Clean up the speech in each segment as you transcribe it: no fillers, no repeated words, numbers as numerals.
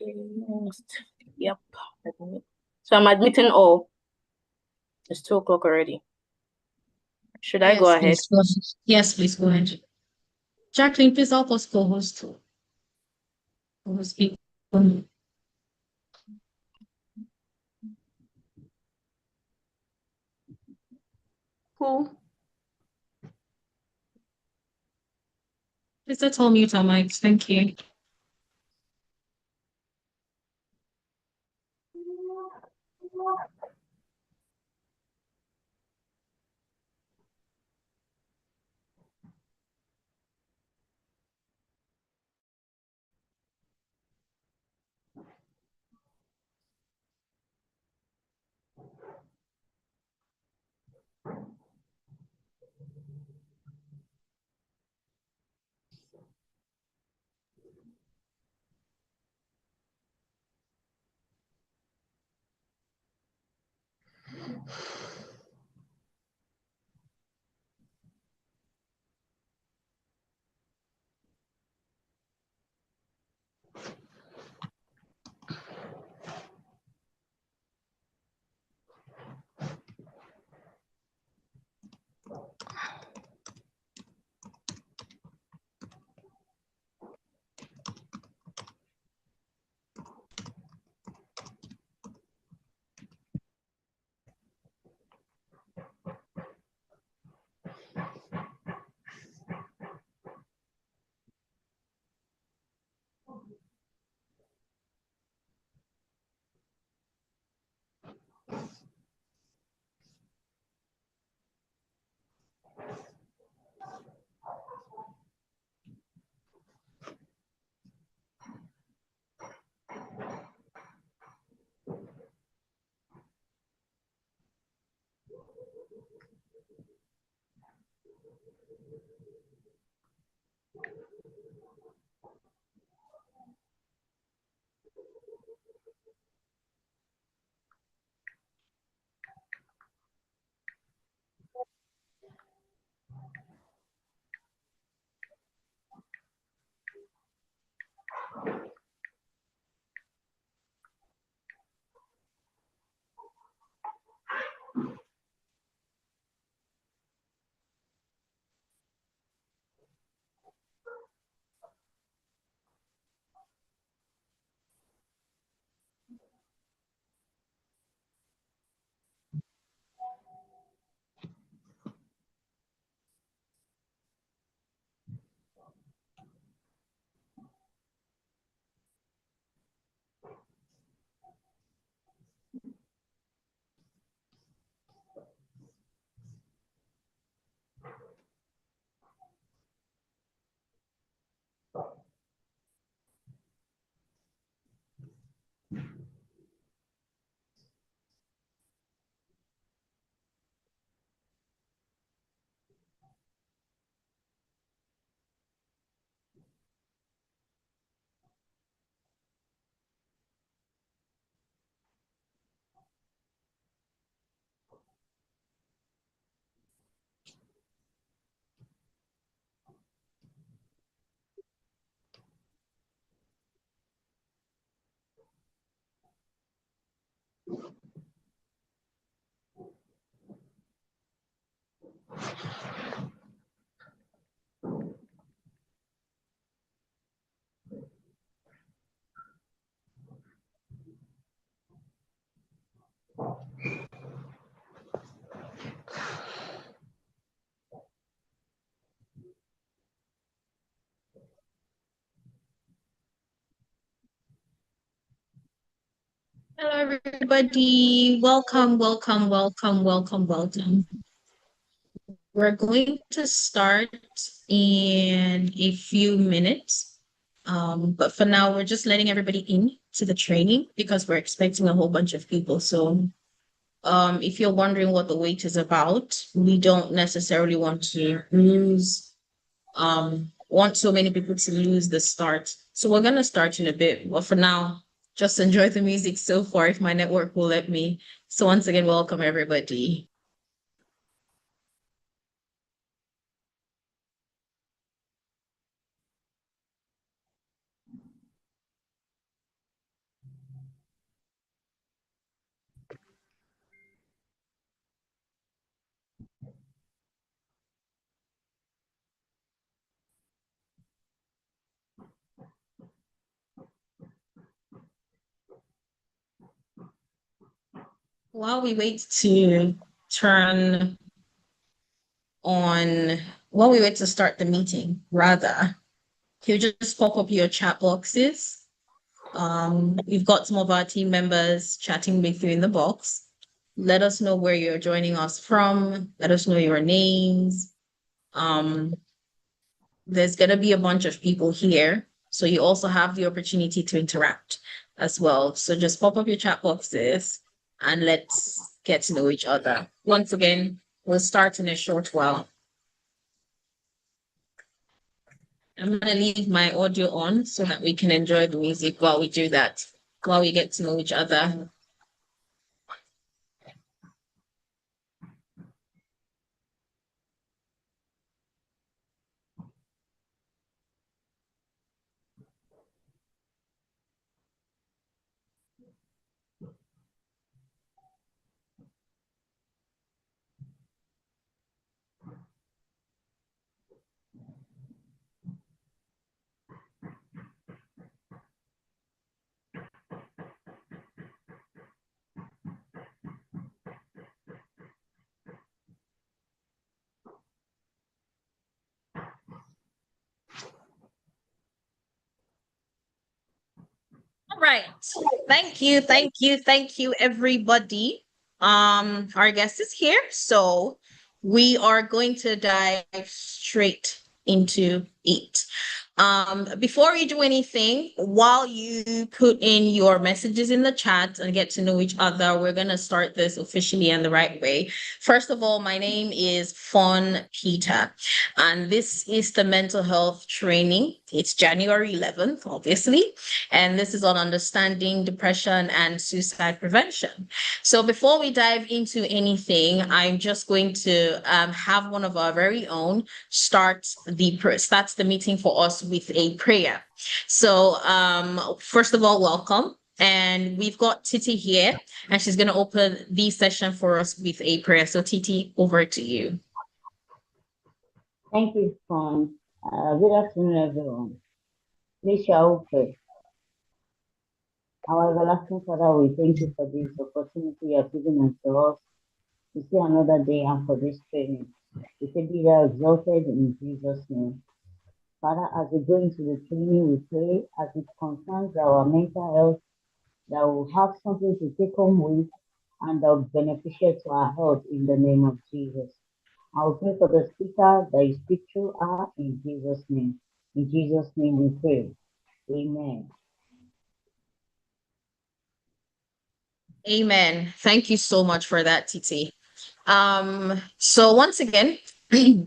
Yep. So I'm admitting all. It's 2 o'clock already. Should I go Yes, ahead? please. Go ahead. Yes, please go ahead. Jacqueline, please help us co-host. Co-host people. Cool. Please let's all mute our mics. Thank you. Hello, everybody. Welcome, welcome, welcome, welcome, welcome. We're going to start in a few minutes. But for now, we're just letting everybody in to the training because we're expecting a whole bunch of people. So if you're wondering what the wait is about, we don't necessarily want so many people to lose the start. So we're gonna start in a bit. But for now, just enjoy the music so far if my network will let me. So once again, welcome everybody. while we wait to turn on, while we wait to start the meeting, rather, you just pop up your chat boxes. We've got some of our team members chatting with you in the box. Let us know where you're joining us from. Let us know your names. Um, there's going to be a bunch of people here. So you also have the opportunity to interact as well. So just pop up your chat boxes and let's get to know each other. Once again, we'll start in a short while. I'm going to leave my audio on so that we can enjoy the music while we do that, while we get to know each other. All right. Thank you, everybody. Our guest is here, so we are going to dive straight into it. Before we do anything, while you put in your messages in the chat and get to know each other, we're gonna start this officially and the right way. First of all, my name is Fawn Peter, and this is the mental health training. It's January 11th, obviously, and this is on understanding depression and suicide prevention. So before we dive into anything, I'm just going to have one of our very own starts the meeting for us with a prayer. So first of all, welcome. And we've got Titi here, and she's going to open the session for us with a prayer. So Titi, over to you. Thank you, Fawn. Good afternoon, everyone. Please shall we pray. Our everlasting Father, we thank you for this opportunity you have given unto us to see another day and for this training. We say be thou exalted in Jesus' name. Father, as we go into the training, we pray as it concerns our mental health, that we'll have something to take home with and that will be beneficial to our health in the name of Jesus. I will pray for the speaker that you speak through her in Jesus' name. In Jesus' name we pray. Amen. Amen. Thank you so much for that, Titi. So once again,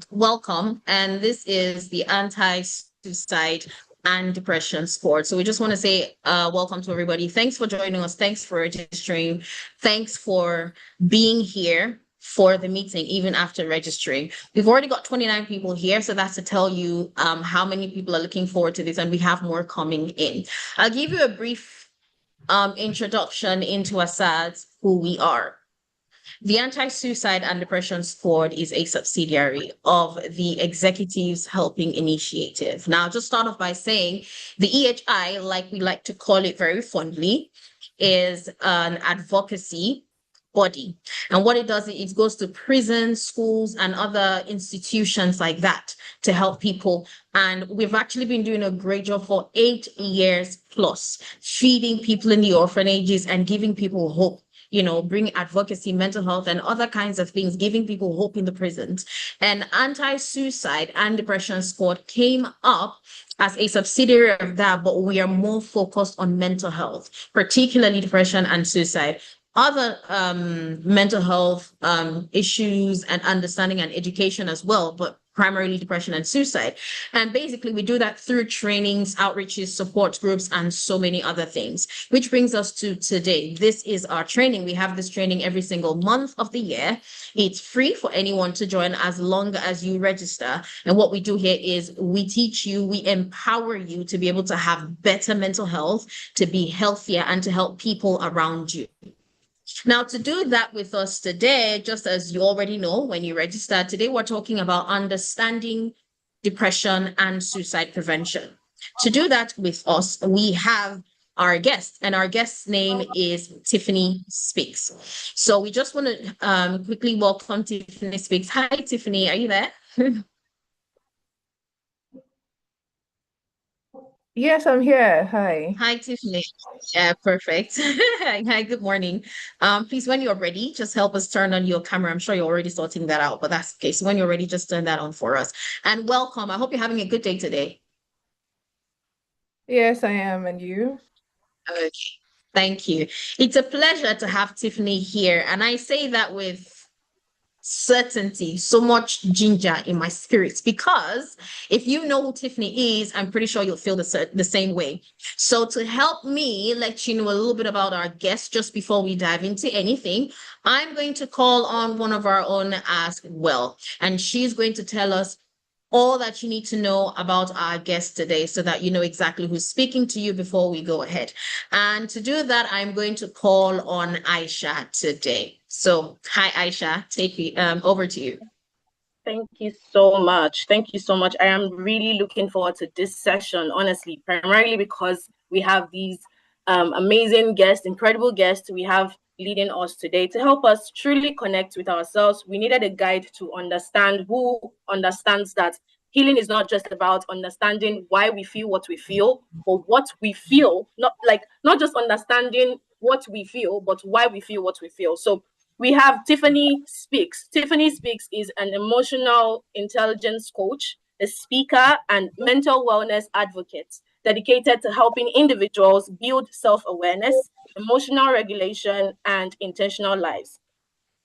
welcome. And this is the anti-suicide and depression squad. So we just want to say welcome to everybody. Thanks for joining us. Thanks for registering. Thanks for being here for the meeting, even after registering. We've already got 29 people here, so that's to tell you how many people are looking forward to this, and we have more coming in. I'll give you a brief introduction into Assad, who we are. The Anti-Suicide and Depression Squad is a subsidiary of the Executives Helping Initiative. Now, just start off by saying the EHI, like we like to call it very fondly, is an advocacy body. And what it does, it goes to prisons, schools, and other institutions like that to help people. And we've actually been doing a great job for 8 years plus, feeding people in the orphanages and giving people hope, you know, bring advocacy, mental health, and other kinds of things, giving people hope in the prisons. And Anti-Suicide and Depression Squad came up as a subsidiary of that, but we are more focused on mental health, particularly depression and suicide. Other mental health issues and understanding and education as well, but primarily depression and suicide. And basically, we do that through trainings, outreaches, support groups, and so many other things, which brings us to today. This is our training. We have this training every single month of the year. It's free for anyone to join as long as you register. And what we do here is we teach you, we empower you to be able to have better mental health, to be healthier, and to help people around you. Now, to do that with us today, just as you already know when you register, today we're talking about understanding depression and suicide prevention. To do that with us, we have our guest, and our guest's name is Tiffany Speaks. So we just want to quickly welcome Tiffany Speaks. Hi, Tiffany, are you there? Yes, I'm here. Hi. Hi, Tiffany. Yeah, perfect. Hi, good morning. Please, when you're ready, just help us turn on your camera. I'm sure you're already sorting that out, but that's okay. So when you're ready, just turn that on for us. And welcome. I hope you're having a good day today. Yes, I am. And you? Okay. Thank you. It's a pleasure to have Tiffany here. And I say that with certainty, so much ginger in my spirits, because if you know who Tiffany is, I'm pretty sure you'll feel the same way. So to help me let you know a little bit about our guest just before we dive into anything, I'm going to call on one of our own as well, and she's going to tell us all that you need to know about our guest today so that you know exactly who's speaking to you before we go ahead. And to do that, I'm going to call on Aisha today. So, hi, Aisha, take it over to you. Thank you so much. Thank you so much. I am really looking forward to this session, honestly, primarily because we have these amazing guests, incredible guests we have leading us today to help us truly connect with ourselves. We needed a guide to understand who understands that healing is not just about understanding why we feel what we feel, but what we feel, not just understanding what we feel, but why we feel what we feel. So we have Tiffany Speaks. Tiffany Speaks is an emotional intelligence coach, a speaker, and mental wellness advocate dedicated to helping individuals build self awareness, emotional regulation, and intentional lives.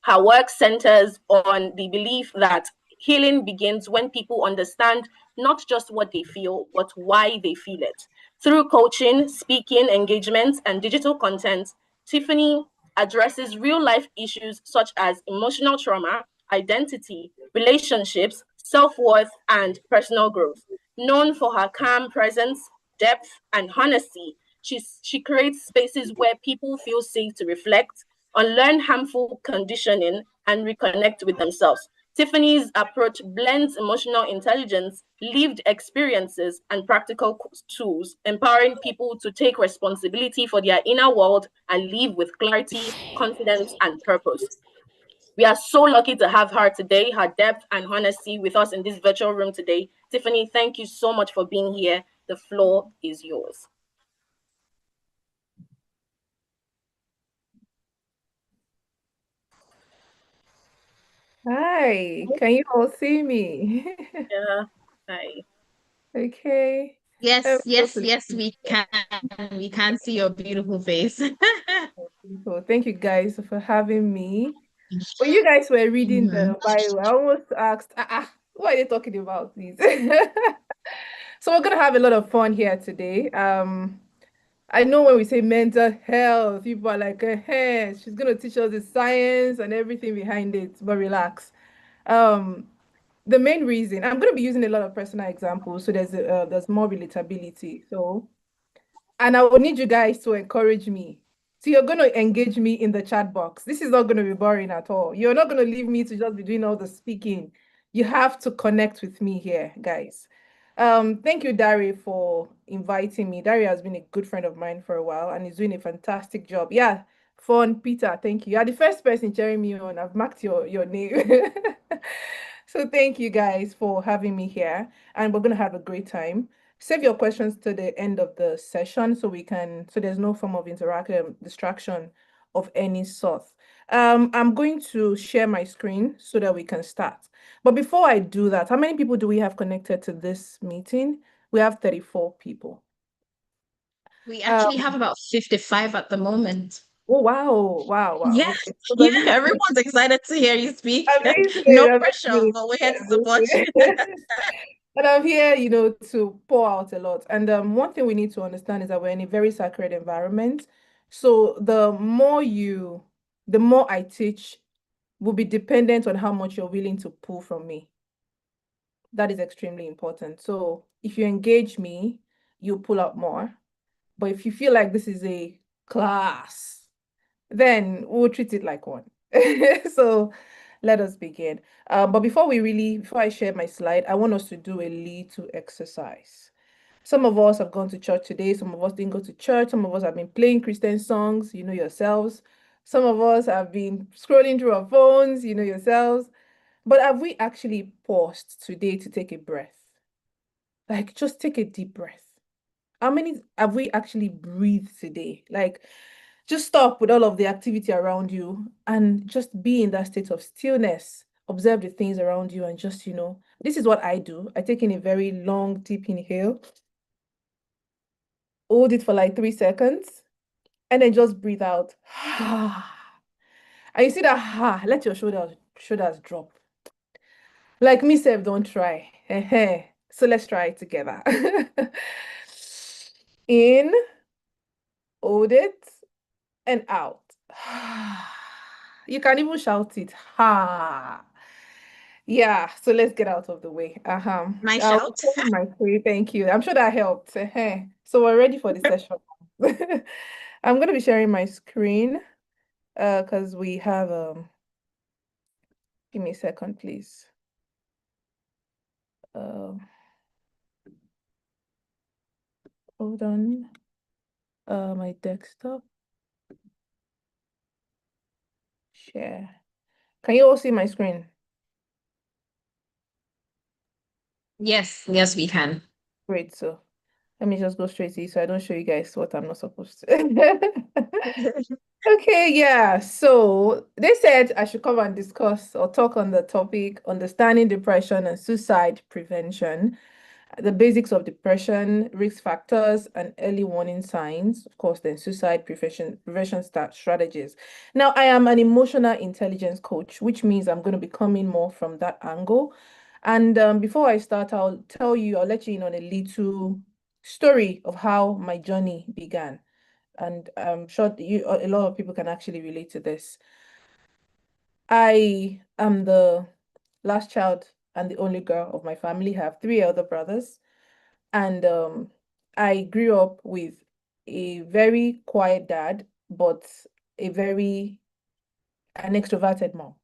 Her work centers on the belief that healing begins when people understand not just what they feel, but why they feel it. Through coaching, speaking engagements, and digital content, Tiffany addresses real life issues such as emotional trauma, identity, relationships, self worth, and personal growth. Known for her calm presence, depth, and honesty, she creates spaces where people feel safe to reflect, unlearn harmful conditioning, and reconnect with themselves. Tiffany's approach blends emotional intelligence, lived experiences, and practical tools, empowering people to take responsibility for their inner world and live with clarity, confidence, and purpose. We are so lucky to have her today, her depth and honesty with us in this virtual room today. Tiffany, thank you so much for being here. The floor is yours. Hi. Can you all see me? Yeah. Hi. Okay. Yes, So yes, pleased yes, to be we here. can. We can see your beautiful face. So thank you guys for having me. When you guys were reading Mhm. the Bible, I almost asked, what are they talking about, please? So we're gonna have a lot of fun here today. I know when we say mental health, people are like, hey, she's gonna teach us the science and everything behind it, but relax. Um, the main reason I'm going to be using a lot of personal examples, so there's more relatability. So, and I will need you guys to encourage me. So you're going to engage me in the chat box. This is not going to be boring at all. You're not going to leave me to just be doing all the speaking. You have to connect with me here, guys. Thank you, Dari, for inviting me. Dari has been a good friend of mine for a while and is doing a fantastic job. Yeah, fun, Peter. Thank you. You're the first person cheering me on. I've marked your name. So thank you guys for having me here, and we're gonna have a great time. Save your questions to the end of the session so there's no form of interaction distraction of any sort. I'm going to share my screen so that we can start. But before I do that, how many people do we have connected to this meeting? We have 34 people. We Um, actually have about 55 at the moment. oh wow. Yeah, Okay. So yeah, then this is everyone's excited to hear you speak. No amazing, pressure, amazing, but we're here to support you. amazing. And I'm here, to pour out a lot. And one thing we need to understand is that we're in a very sacred environment. So the more I teach will be dependent on how much you're willing to pull from me. That is extremely important. So if you engage me, you pull out more. But if you feel like this is a class, then we'll treat it like one. So let us begin. But before I share my slide, I want us to do a little exercise. Some of us have gone to church today. Some of us didn't go to church. Some of us have been playing Christian songs, you know yourselves. Some of us have been scrolling through our phones, you know yourselves. But have we actually paused today to take a breath? Like, just take a deep breath. How many have we actually breathed today? Like, just stop with all of the activity around you and just be in that state of stillness. Observe the things around you and just, this is what I do. I take in a very long, deep inhale, hold it for like 3 seconds, and then just breathe out. And you see that, let your shoulders drop. Like me, self, don't try. So let's try it together. In, hold it, and out. You can even shout it. Ha. Yeah, so let's get out of the way. My I'll shout. open my screen. Thank you. I'm sure that helped. So we're ready for the session. I'm gonna be sharing my screen because we have give me a second, please. Hold on. My desktop. Share. Can you all see my screen? Yes, we can. Great. So let me just go straight to it so I don't show you guys what I'm not supposed to. Okay, yeah. So they said I should come and discuss or talk on the topic, understanding depression and suicide prevention, the basics of depression, risk factors, and early warning signs. Of course, then suicide prevention strategies. Now, I am an emotional intelligence coach, which means I'm going to be coming more from that angle. And before I start, I'll let you in on a little story of how my journey began. And I'm sure a lot of people can actually relate to this. I am the last child and the only girl of my family. I have three elder brothers. And I grew up with a very quiet dad, but an extroverted mom.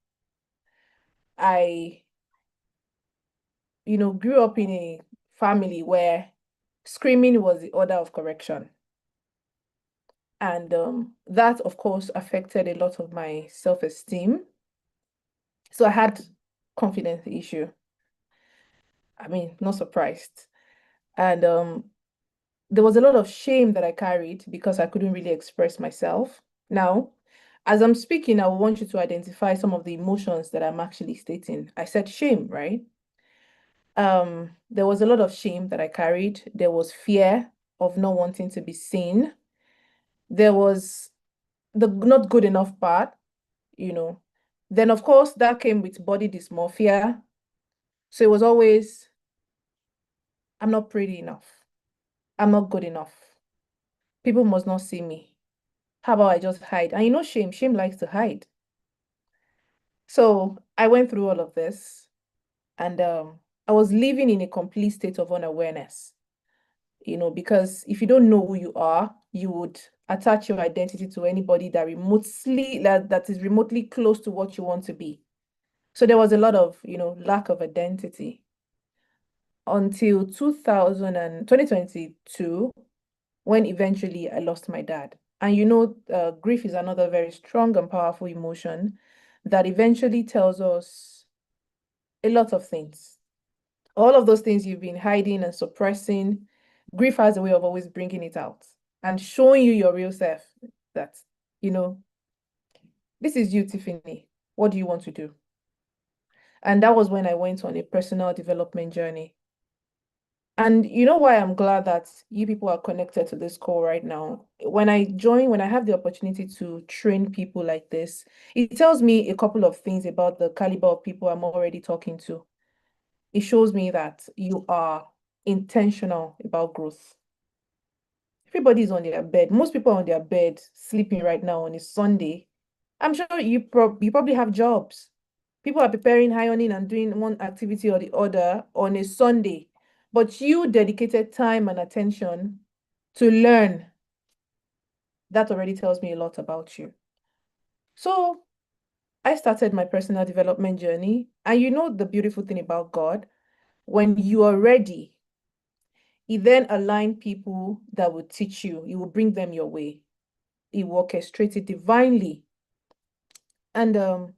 I, grew up in a family where screaming was the order of correction. And that, of course, affected a lot of my self-esteem. So I had confidence issue. I mean, not surprised. And there was a lot of shame that I carried because I couldn't really express myself. Now, as I'm speaking, I want you to identify some of the emotions that I'm actually stating. I said shame, right? There was a lot of shame that I carried. There was fear of not wanting to be seen. There was the not good enough part, you know. Then, of course, that came with body dysmorphia. So it was always, I'm not pretty enough. I'm not good enough. People must not see me. How about I just hide? And shame likes to hide. So I went through all of this and I was living in a complete state of unawareness, because if you don't know who you are, you would attach your identity to anybody that is remotely close to what you want to be. So there was a lot of, lack of identity until 2022, when eventually I lost my dad. And grief is another very strong and powerful emotion that eventually tells us a lot of things. All of those things you've been hiding and suppressing, grief has a way of always bringing it out and showing you your real self that, this is you, Tiffany. What do you want to do? And that was when I went on a personal development journey. And you know why I'm glad that you people are connected to this call right now? When I have the opportunity to train people like this, it tells me a couple of things about the caliber of people I'm already talking to. It shows me that you are intentional about growth. Everybody's on their bed. Most people are on their bed sleeping right now on a Sunday. I'm sure you probably have jobs. People are preparing, ironing, and doing one activity or the other on a Sunday. But you dedicated time and attention to learn. That already tells me a lot about you. So I started my personal development journey. And the beautiful thing about God, when you are ready, He then aligned people that will teach you. He will bring them your way. He will orchestrate it divinely. And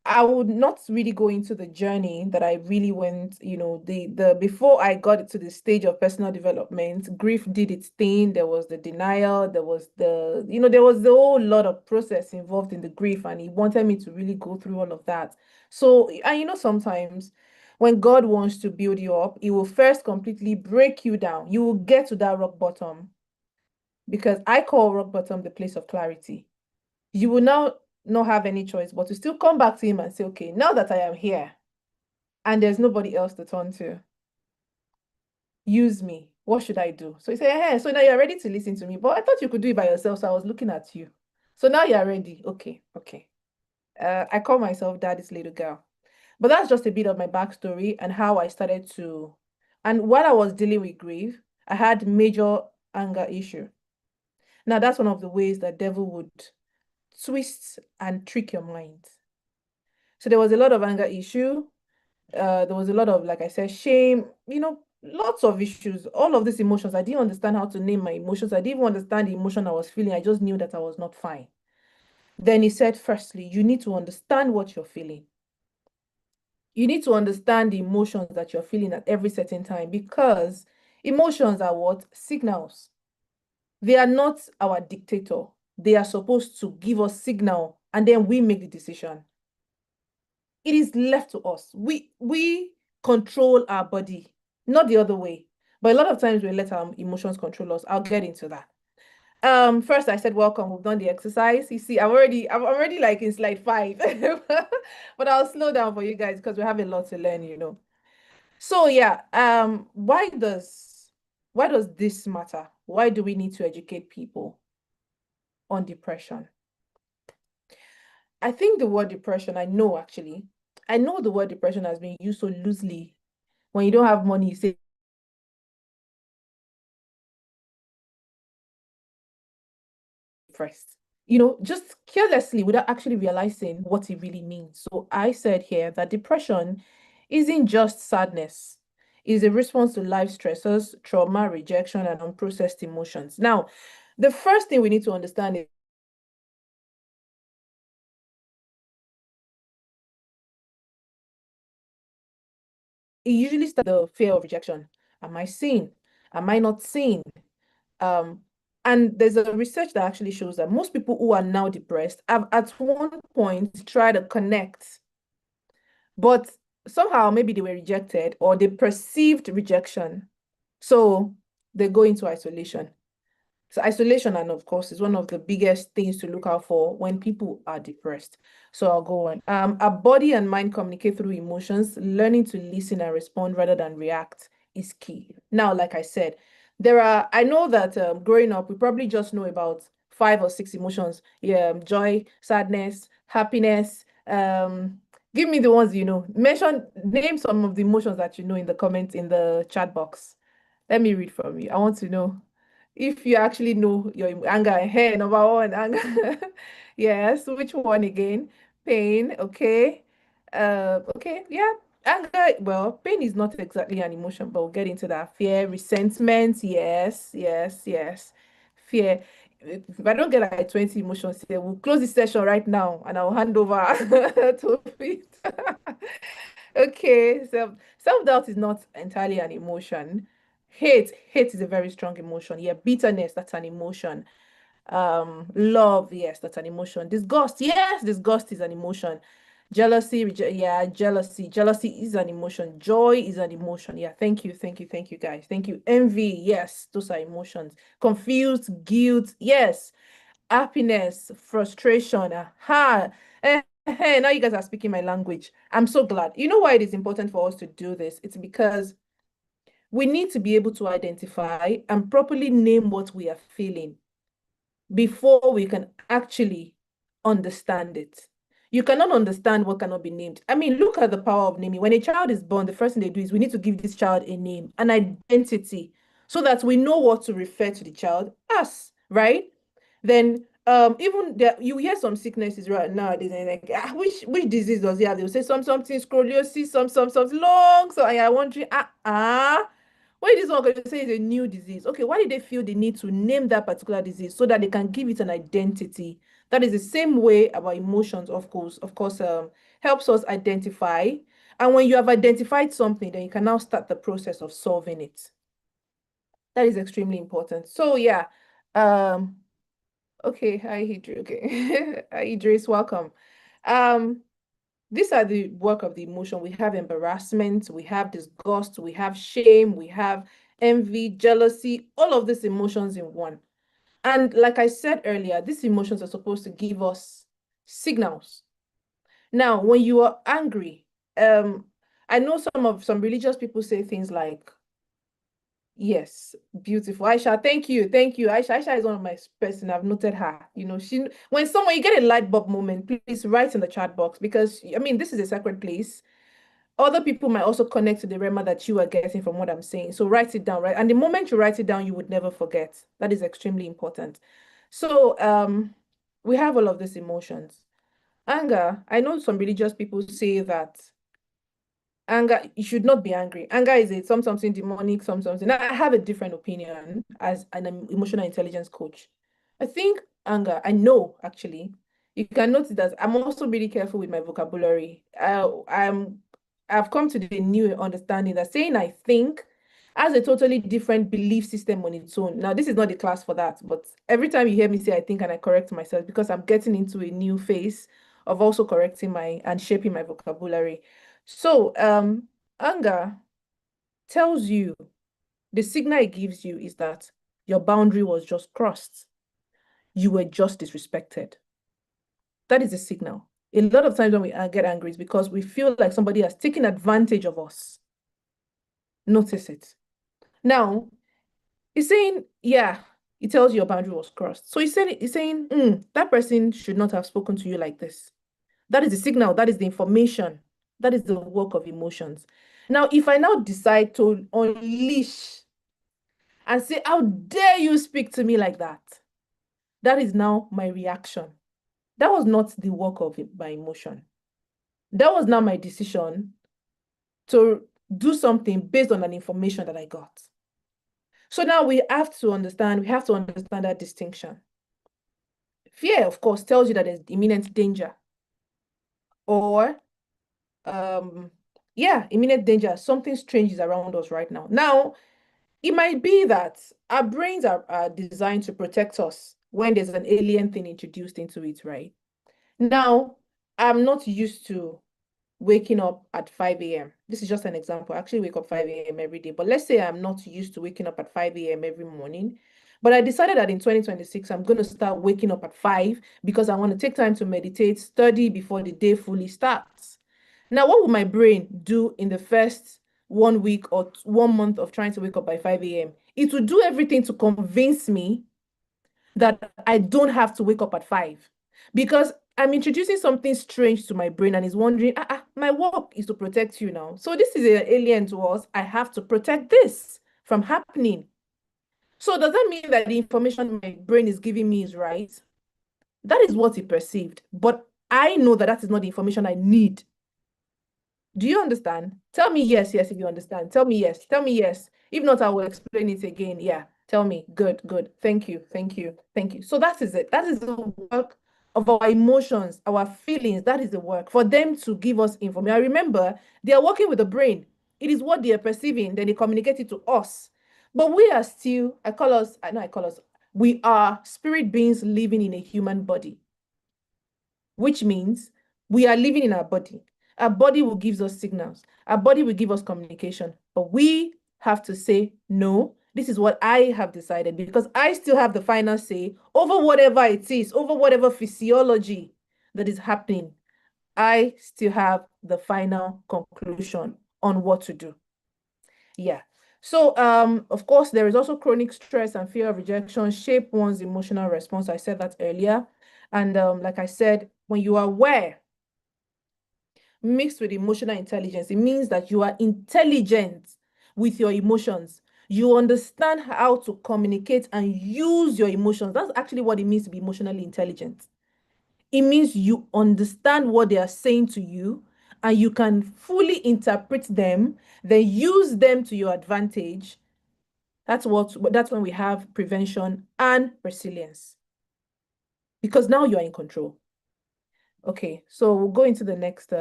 I would not really go into the journey that I really went, the before I got to the stage of personal development, grief did its thing. There was the denial, there was there was the whole lot of process involved in the grief, and he wanted me to really go through all of that. So, and sometimes when God wants to build you up, he will first completely break you down. You will get to that rock bottom, because I call rock bottom the place of clarity. You will now not have any choice but to still come back to him and say, okay, now that I am here and there's nobody else to turn to, use me. What should I do? So he said, hey, so now you're ready to listen to me. But I thought you could do it by yourself. So I was looking at you. So now you're ready. Okay, okay. I call myself Daddy's little girl. But that's just a bit of my backstory and how I started to. And while I was dealing with grief, I had major anger issue. Now that's one of the ways that devil would twist and trick your mind. So there was a lot of anger issue. There was a lot of, like I said, shame, lots of issues, all of these emotions. I didn't understand how to name my emotions. I didn't even understand the emotion I was feeling. I just knew that I was not fine. Then he said, firstly, you need to understand what you're feeling. You need to understand the emotions that you're feeling at every certain time, because emotions are what? Signals. They are not our dictator. They are supposed to give us signal, and then we make the decision. It is left to us. We control our body, not the other way. But a lot of times we let our emotions control us. I'll get into that. First I said welcome. We've done the exercise. You see, I'm already like in slide 5, but I'll slow down for you guys because we have a lot to learn. So yeah, why does this matter? Why do we need to educate people on depression? I think the word depression, I know the word depression has been used so loosely. When you don't have money, you say depressed. Just carelessly without actually realizing what it really means. So I said here that depression isn't just sadness. It's a response to life stressors, trauma, rejection, and unprocessed emotions. Now, the first thing we need to understand is it usually starts with the fear of rejection. Am I seen? Am I not seen? And there's a research that actually shows that most people who are now depressed have at one point tried to connect, but somehow maybe they were rejected or they perceived rejection. So they go into isolation. So isolation, and of course, is one of the biggest things to look out for when people are depressed. So I'll go on. Our body and mind communicate through emotions. Learning to listen and respond rather than react is key. Now, like I said, I know that growing up, we probably just know about 5 or 6 emotions. Yeah, joy, sadness, happiness. Give me the ones you know. Name some of the emotions that you know in the comments in the chat box. Let me read from you. I want to know if you actually know your anger. Hey, number one, anger. Yes, which one again? Pain, okay. Okay, yeah. Anger, well, pain is not exactly an emotion, but we'll get into that. Fear, resentment, yes, yes, yes. Fear. If I don't get like 20 emotions here, we'll close this session right now and I'll hand over to Pete. Okay, so self-doubt is not entirely an emotion. Hate is a very strong emotion. Yeah, bitterness, that's an emotion. Love, yes, that's an emotion. Disgust, yes, disgust is an emotion. Jealousy, yeah, jealousy is an emotion. Joy is an emotion. Yeah, thank you, thank you, thank you, guys. Thank you. Envy, yes, those are emotions. Confused, guilt, yes. Happiness, frustration, aha. Hey, now you guys are speaking my language. I'm so glad. You know why it is important for us to do this? It's because we need to be able to identify and properly name what we are feeling before we can actually understand it. You cannot understand what cannot be named. I mean, look at the power of naming. When a child is born, the first thing they do is we need to give this child a name, an identity, so that we know what to refer to the child as, right? Then even there, you hear some sicknesses right now, they're like, which disease does he have? They'll say something scoliosis, some long. So I am wondering, Why this one going to say it's a new disease? Okay, why did they feel the need to name that particular disease so that they can give it an identity? That is the same way our emotions, of course, helps us identify. And when you have identified something, then you can now start the process of solving it. That is extremely important. So yeah, um, okay, hi Idris. Okay, hi Idris, welcome. Um, these are the work of the emotion. We have embarrassment, we have disgust, we have shame, we have envy, jealousy, all of these emotions in one. And like I said earlier, these emotions are supposed to give us signals. Now, when you are angry, I know some religious people say things like, yes, beautiful. Aisha, thank you. Thank you. Aisha is one of my person. I've noted her. You know, when someone you get a light bulb moment, please write in the chat box because I mean this is a sacred place. Other people might also connect to the rema that you are getting from what I'm saying. So write it down, right? And the moment you write it down, you would never forget. That is extremely important. So we have all of these emotions. Anger, I know some religious people say that anger, you should not be angry. Anger is something demonic, something. I have a different opinion as an emotional intelligence coach. I think anger, I know actually, you can notice that I'm also really careful with my vocabulary. I've come to the new understanding that saying I think has a totally different belief system on its own. Now, this is not the class for that, but every time you hear me say I think and I correct myself because I'm getting into a new phase of also correcting my and shaping my vocabulary. So, anger tells you, the signal it gives you is that your boundary was just crossed. You were just disrespected. That is a signal. A lot of times when we get angry, it's because we feel like somebody has taken advantage of us. Notice it. Now, he's saying, yeah, it tells you your boundary was crossed. So he's saying, that person should not have spoken to you like this. That is the signal. That is the information. That is the work of emotions. Now, if I now decide to unleash and say, how dare you speak to me like that? That is now my reaction. That was not the work of my emotion. That was now my decision to do something based on an information that I got. So now we have to understand that distinction. Fear, of course, tells you that there's imminent danger. Or imminent danger. Something strange is around us right now. Now, it might be that our brains are designed to protect us when there's an alien thing introduced into it, right? Now, I'm not used to waking up at 5 a.m. This is just an example. I actually wake up 5 a.m. every day. But let's say I'm not used to waking up at 5 a.m. every morning. But I decided that in 2026, I'm going to start waking up at 5 because I want to take time to meditate, study before the day fully starts. Now, what will my brain do in the first 1 week or 1 month of trying to wake up by 5 a.m.? It will do everything to convince me that I don't have to wake up at 5 because I'm introducing something strange to my brain and is wondering, my work is to protect you now. So this is an alien to us. I have to protect this from happening. So does that mean that the information my brain is giving me is right? That is what it perceived. But I know that that is not the information I need. Do you understand? Tell me yes, yes, if you understand. Tell me yes. Tell me yes. If not, I will explain it again. Yeah. Tell me. Good, good. Thank you. Thank you. Thank you. So that is it. That is the work of our emotions, our feelings. That is the work for them to give us information. I remember they are working with the brain. It is what they are perceiving, then they communicate it to us. But we are still, we are spirit beings living in a human body, which means we are living in our body. Our body will give us signals. Our body will give us communication. But we have to say, no, this is what I have decided because I still have the final say over whatever it is, over whatever physiology that is happening. I still have the final conclusion on what to do. Yeah. So, of course, there is also chronic stress and fear of rejection shape one's emotional response. I said that earlier. And like I said, when you are aware mixed with emotional intelligence, it means that you are intelligent with your emotions. You understand how to communicate and use your emotions. That's actually what it means to be emotionally intelligent. It means you understand what they are saying to you and you can fully interpret them, then use them to your advantage That's when we have prevention and resilience. Because now you're in control. Okay, so we'll go into the next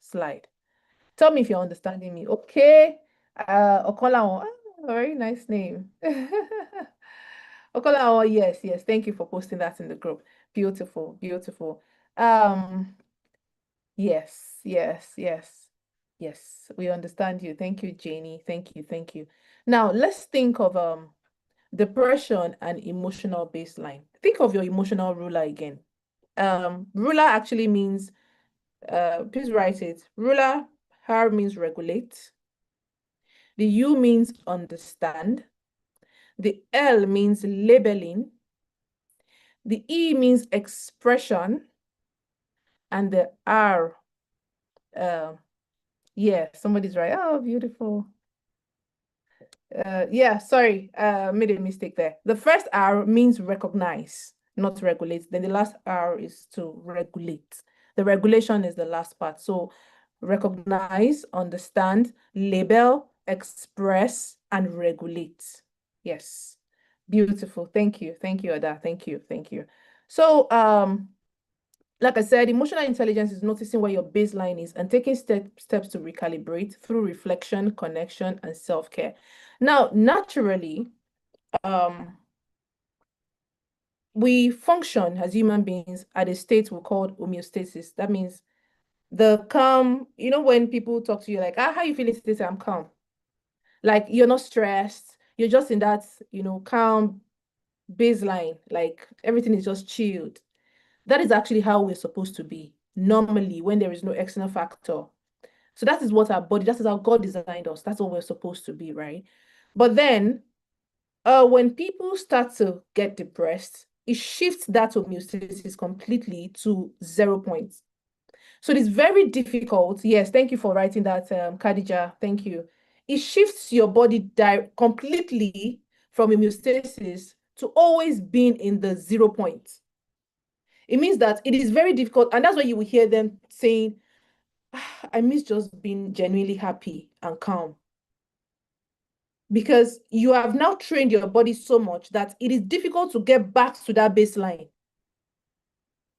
slide. Tell me if you're understanding me. Okay. Okolawon. Very nice name. Okolawon, yes, yes. Thank you for posting that in the group. Beautiful, beautiful. Yes, yes, yes. Yes, we understand you. Thank you, Janie. Thank you, thank you. Now let's think of depression and emotional baseline. Think of your emotional ruler again. Ruler actually means please write it. Ruler, R means regulate. The U means understand. The L means labeling. The E means expression. And the R, yeah, somebody's right. Oh, beautiful. Yeah, sorry, made a mistake there. The first R means recognize, not regulate. Then the last R is to regulate. The regulation is the last part. So recognize, understand, label, express, and regulate. Yes. Beautiful. Thank you. Thank you, Ada. Thank you. Thank you. So like I said, emotional intelligence is noticing where your baseline is and taking steps to recalibrate through reflection, connection, and self-care. Now, naturally, we function as human beings at a state we call homeostasis. That means the calm, when people talk to you like, how you feeling today? Say, I'm calm. Like you're not stressed. You're just in that, calm baseline. Like everything is just chilled. That is actually how we're supposed to be normally when there is no external factor. So that is what our body, that is how God designed us. That's what we're supposed to be, right? But then when people start to get depressed, it shifts that homeostasis completely to 0 points. So it is very difficult. Yes, thank you for writing that, Khadija. Thank you. It shifts your body completely from homeostasis to always being in the 0 point. It means that it is very difficult. And that's why you will hear them saying, I miss just being genuinely happy and calm. Because you have now trained your body so much that it is difficult to get back to that baseline.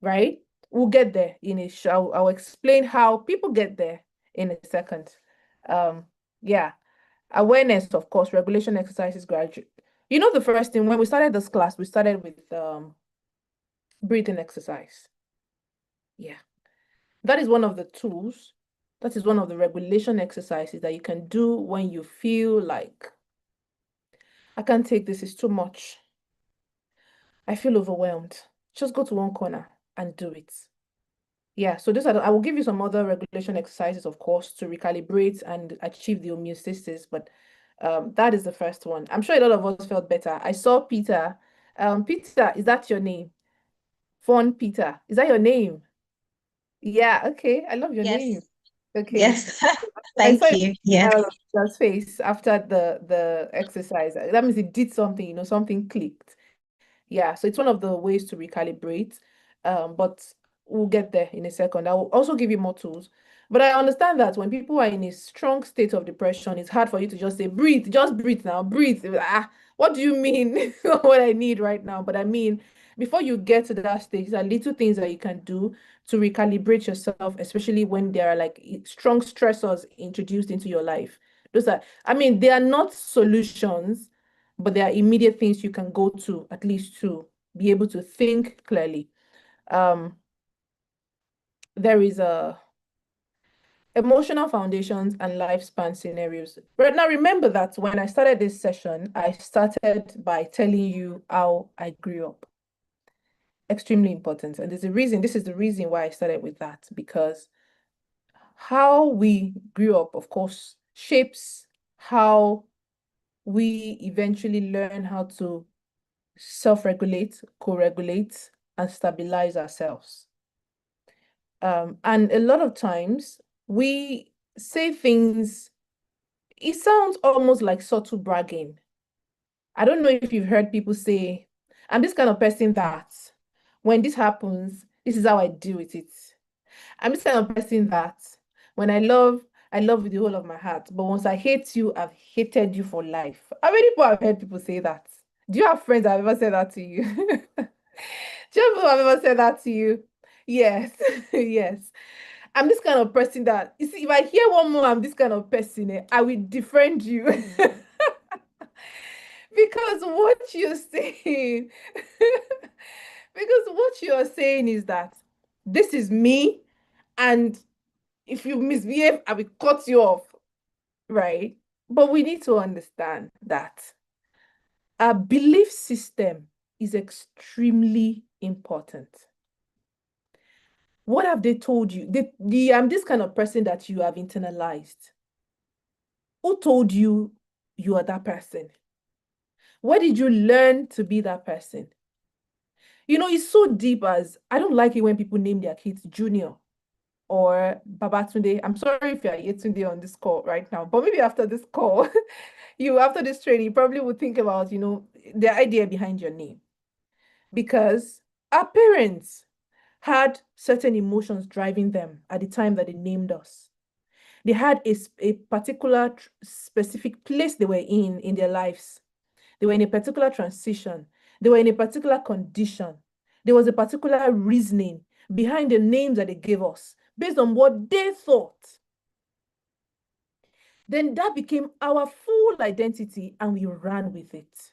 Right? We'll get there in a show. I'll explain how people get there in a second. Yeah. Awareness, of course, regulation exercises graduate. The first thing when we started this class, we started with breathing exercise. Yeah. That is one of the tools. That is one of the regulation exercises that you can do when you feel like, I can't take this, it's too much. I feel overwhelmed. Just go to one corner and do it. Yeah, so I will give you some other regulation exercises, of course, to recalibrate and achieve the homeostasis, but that is the first one. I'm sure a lot of us felt better. I saw Peter. Peter, is that your name? Fun Peter, is that your name? Yeah, okay. I love your name. Yes. Okay. Yes. I Thank saw you. Yes. his face after the exercise. That means he did something, something clicked. Yeah, so it's one of the ways to recalibrate. But we'll get there in a second. I will also give you more tools. But I understand that when people are in a strong state of depression, it's hard for you to just say, breathe, just breathe now, breathe. What do you mean? What I need right now? But I mean, before you get to that stage, there are little things that you can do to recalibrate yourself, especially when there are like strong stressors introduced into your life. They are not solutions, but there are immediate things you can go to, at least to be able to think clearly. There is a emotional foundations and lifespan scenarios. But now remember that when I started this session, I started by telling you how I grew up. Extremely important. And this is the reason why I started with that, because how we grew up, of course, shapes how we eventually learn how to self-regulate, co-regulate, and stabilize ourselves. And a lot of times we say things, it sounds almost like subtle bragging. I don't know if you've heard people say, I'm this kind of person that when this happens, this is how I deal with it. I'm this kind of person that when I love, I love you with the whole of my heart. But once I hate you, I've hated you for life. How many people have heard people say that? Do you have friends that have ever said that to you? Do you have people have ever said that to you? Yes, yes. I'm this kind of person that, you see, if I hear one more, I'm this kind of person, I will defriend you. Because what you're saying, because what you're saying is that this is me, and if you misbehave, I will cut you off, right? But we need to understand that our belief system is extremely important. What have they told you? I'm this kind of person that you have internalized. Who told you you are that person? Where did you learn to be that person? You know, it's so deep as I don't like it when people name their kids Junior or Babatunde. I'm sorry if you're Yetunde on this call right now, but maybe after this call, after this training, you probably would think about, the idea behind your name. Because our parents had certain emotions driving them at the time that they named us. They had a particular specific place they were in their lives. They were in a particular transition. They were in a particular condition. There was a particular reasoning behind the names that they gave us based on what they thought. Then that became our full identity and we ran with it.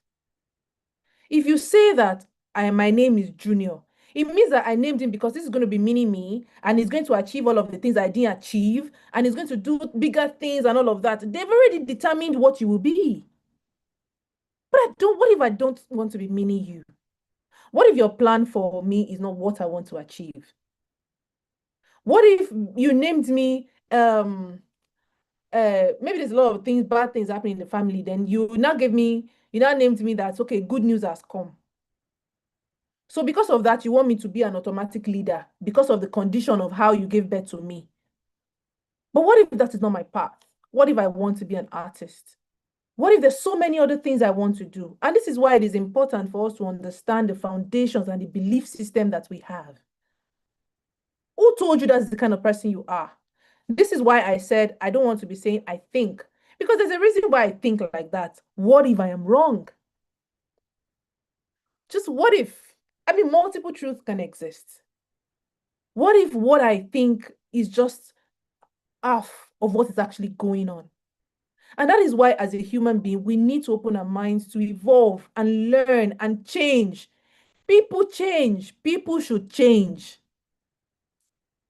If you say that my name is Junior, it means that I named him because this is going to be mini me and he's going to achieve all of the things I didn't achieve and he's going to do bigger things and all of that. They've already determined what you will be. But what if I don't want to be mini you? What if your plan for me is not what I want to achieve? What if you named me maybe there's a lot of things, bad things happening in the family, then you now named me that, okay, good news has come. So because of that, you want me to be an automatic leader because of the condition of how you gave birth to me. But what if that is not my path? What if I want to be an artist? What if there's so many other things I want to do? And this is why it is important for us to understand the foundations and the belief system that we have. Who told you that's the kind of person you are? This is why I said I don't want to be saying I think, because there's a reason why I think like that. What if I am wrong? Just what if? I mean, multiple truths can exist. What if what I think is just half of what is actually going on? And that is why, as a human being, we need to open our minds to evolve and learn and change. People change. People should change.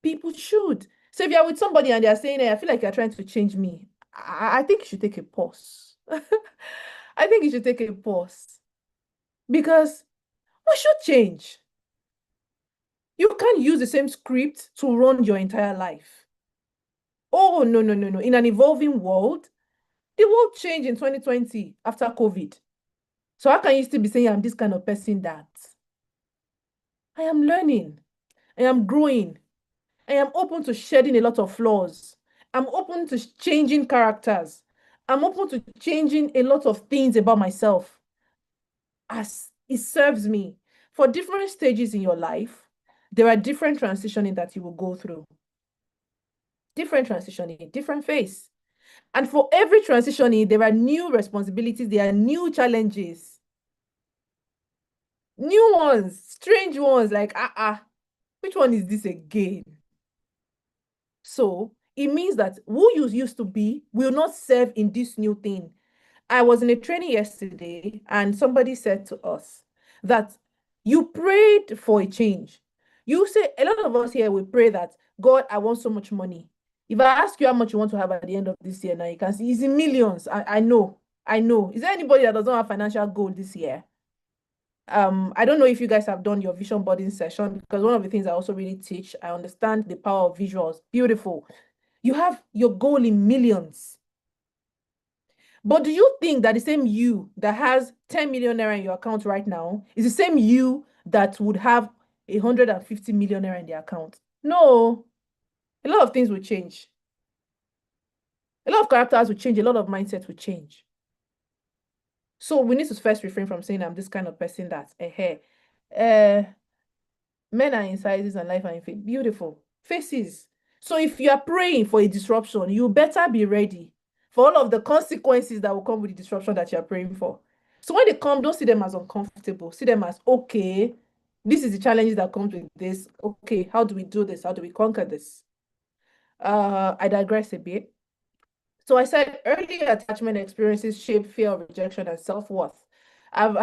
People should. So if you're with somebody and they're saying, hey, I feel like you're trying to change me, I think you should take a pause. I think you should take a pause. Because we should change. You can't use the same script to run your entire life. Oh, no, no, no, no. In an evolving world, the world changed in 2020 after COVID. So how can you still be saying I'm this kind of person that? I am learning. I am growing. I am open to shedding a lot of flaws. I'm open to changing characters. I'm open to changing a lot of things about myself as it serves me. For different stages in your life, there are different transitioning that you will go through. Different transitioning, different phase. And for every transitioning, there are new responsibilities, there are new challenges. New ones, strange ones, like, which one is this again? So it means that who you used to be will not serve in this new thing. I was in a training yesterday and somebody said to us that you prayed for a change. You say, a lot of us here will pray that, God, I want so much money. If I ask you how much you want to have at the end of this year, now you can see it's in millions. I know. Is there anybody that doesn't have financial goal this year? I don't know if you guys have done your vision boarding session, because one of the things I also really teach, I understand the power of visuals. Beautiful. You have your goal in millions. But do you think that the same you that has 10 million naira in your account right now is the same you that would have 150 million naira in the account? No. A lot of things will change. A lot of characters will change. A lot of mindsets will change. So we need to first refrain from saying I'm this kind of person that, men are in sizes and life are in faces. Beautiful. Faces. So if you are praying for a disruption, you better be ready for all of the consequences that will come with the disruption that you're praying for. So when they come, don't see them as uncomfortable. See them as, okay, this is the challenges that comes with this. Okay, how do we do this? How do we conquer this? I digress a bit. So I said early attachment experiences shape fear of rejection and self-worth. I've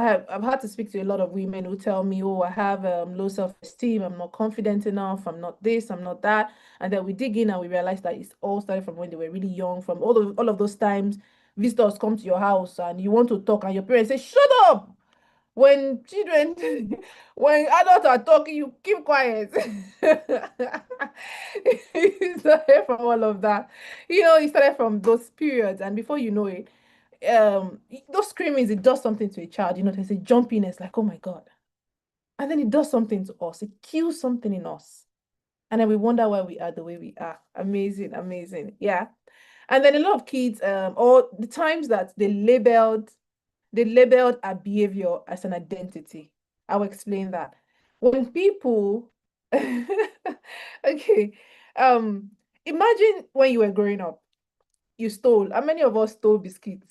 had to speak to a lot of women who tell me, oh, I have low self-esteem, I'm not confident enough, I'm not this, I'm not that. And then we dig in and we realize that it's all started from when they were really young, from all of those times visitors come to your house and you want to talk and your parents say, shut up. When children, when adults are talking, you keep quiet. It started from all of that. It started from those periods, and before you know it, those screamings, it does something to a child. There's a jumpiness, like, oh my God. And then it does something to us. It kills something in us. And then we wonder why we are the way we are. Amazing, amazing. Yeah. And then a lot of kids, or the times that they labeled our behavior as an identity. I'll explain that. When people, okay, um, imagine when you were growing up, you stole. How many of us stole biscuits?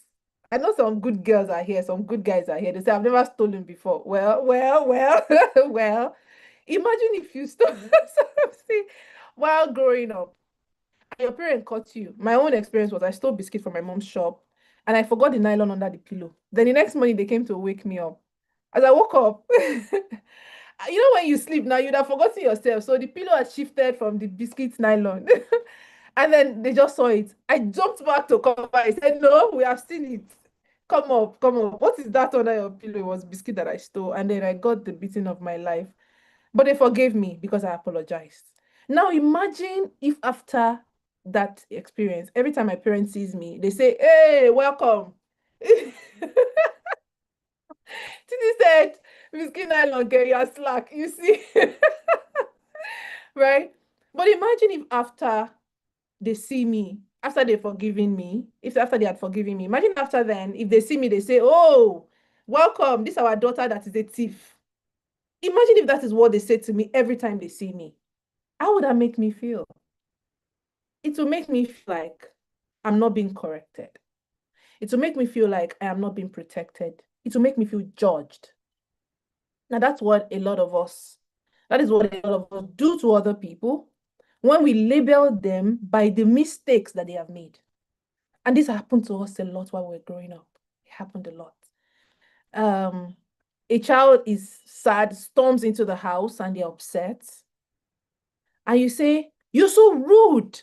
I know some good girls are here, some good guys are here. They say, I've never stolen before. Well, well. Imagine if you stole something while growing up and your parent caught you. My own experience was I stole biscuit from my mom's shop and I forgot the nylon under the pillow. Then the next morning they came to wake me up. As I woke up, when you sleep now, you'd have forgotten yourself. So the pillow had shifted from the biscuit nylon. And then they just saw it. I jumped back to cover. I said, no, we have seen it. Come up, come up. What is that under your pillow? It was biscuit that I stole. And then I got the beating of my life. But they forgave me because I apologized. Now imagine if after that experience, every time my parents sees me, they say, hey, welcome. Titi said, Miskin Island, girl, you're slack. You see? Right? But imagine if after they see me, after they've forgiven me, if after they had forgiven me, imagine after then, if they see me, they say, oh, welcome. This is our daughter that is a thief. Imagine if that is what they say to me every time they see me. How would that make me feel? It will make me feel like I'm not being corrected. It will make me feel like I am not being protected. It will make me feel judged. Now, that is what a lot of us do to other people when we label them by the mistakes that they have made. And this happened to us a lot while we were growing up. It happened a lot. A child is sad, storms into the house, and they're upset. And you say, you're so rude.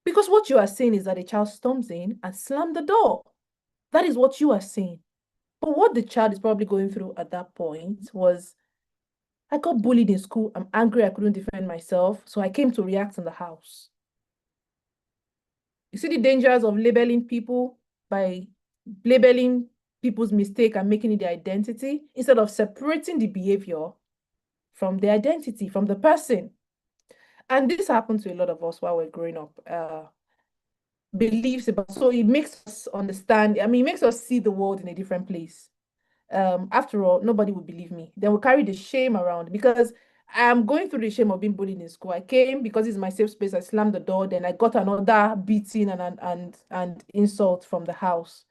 Because what you are saying is that a child storms in and slams the door. That is what you are saying. But what the child is probably going through at that point was, I got bullied in school. I'm angry. I couldn't defend myself. So I came to react in the house. You see the dangers of labeling people by labeling people's mistake and making it their identity instead of separating the behavior from the identity, from the person. And this happened to a lot of us while we're growing up. Beliefs about, so it makes us understand, it makes us see the world in a different place. After all, nobody would believe me. Then we carry the shame around because I'm going through the shame of being bullied in school. I came because it's my safe space. I slammed the door. Then I got another beating and insult from the house.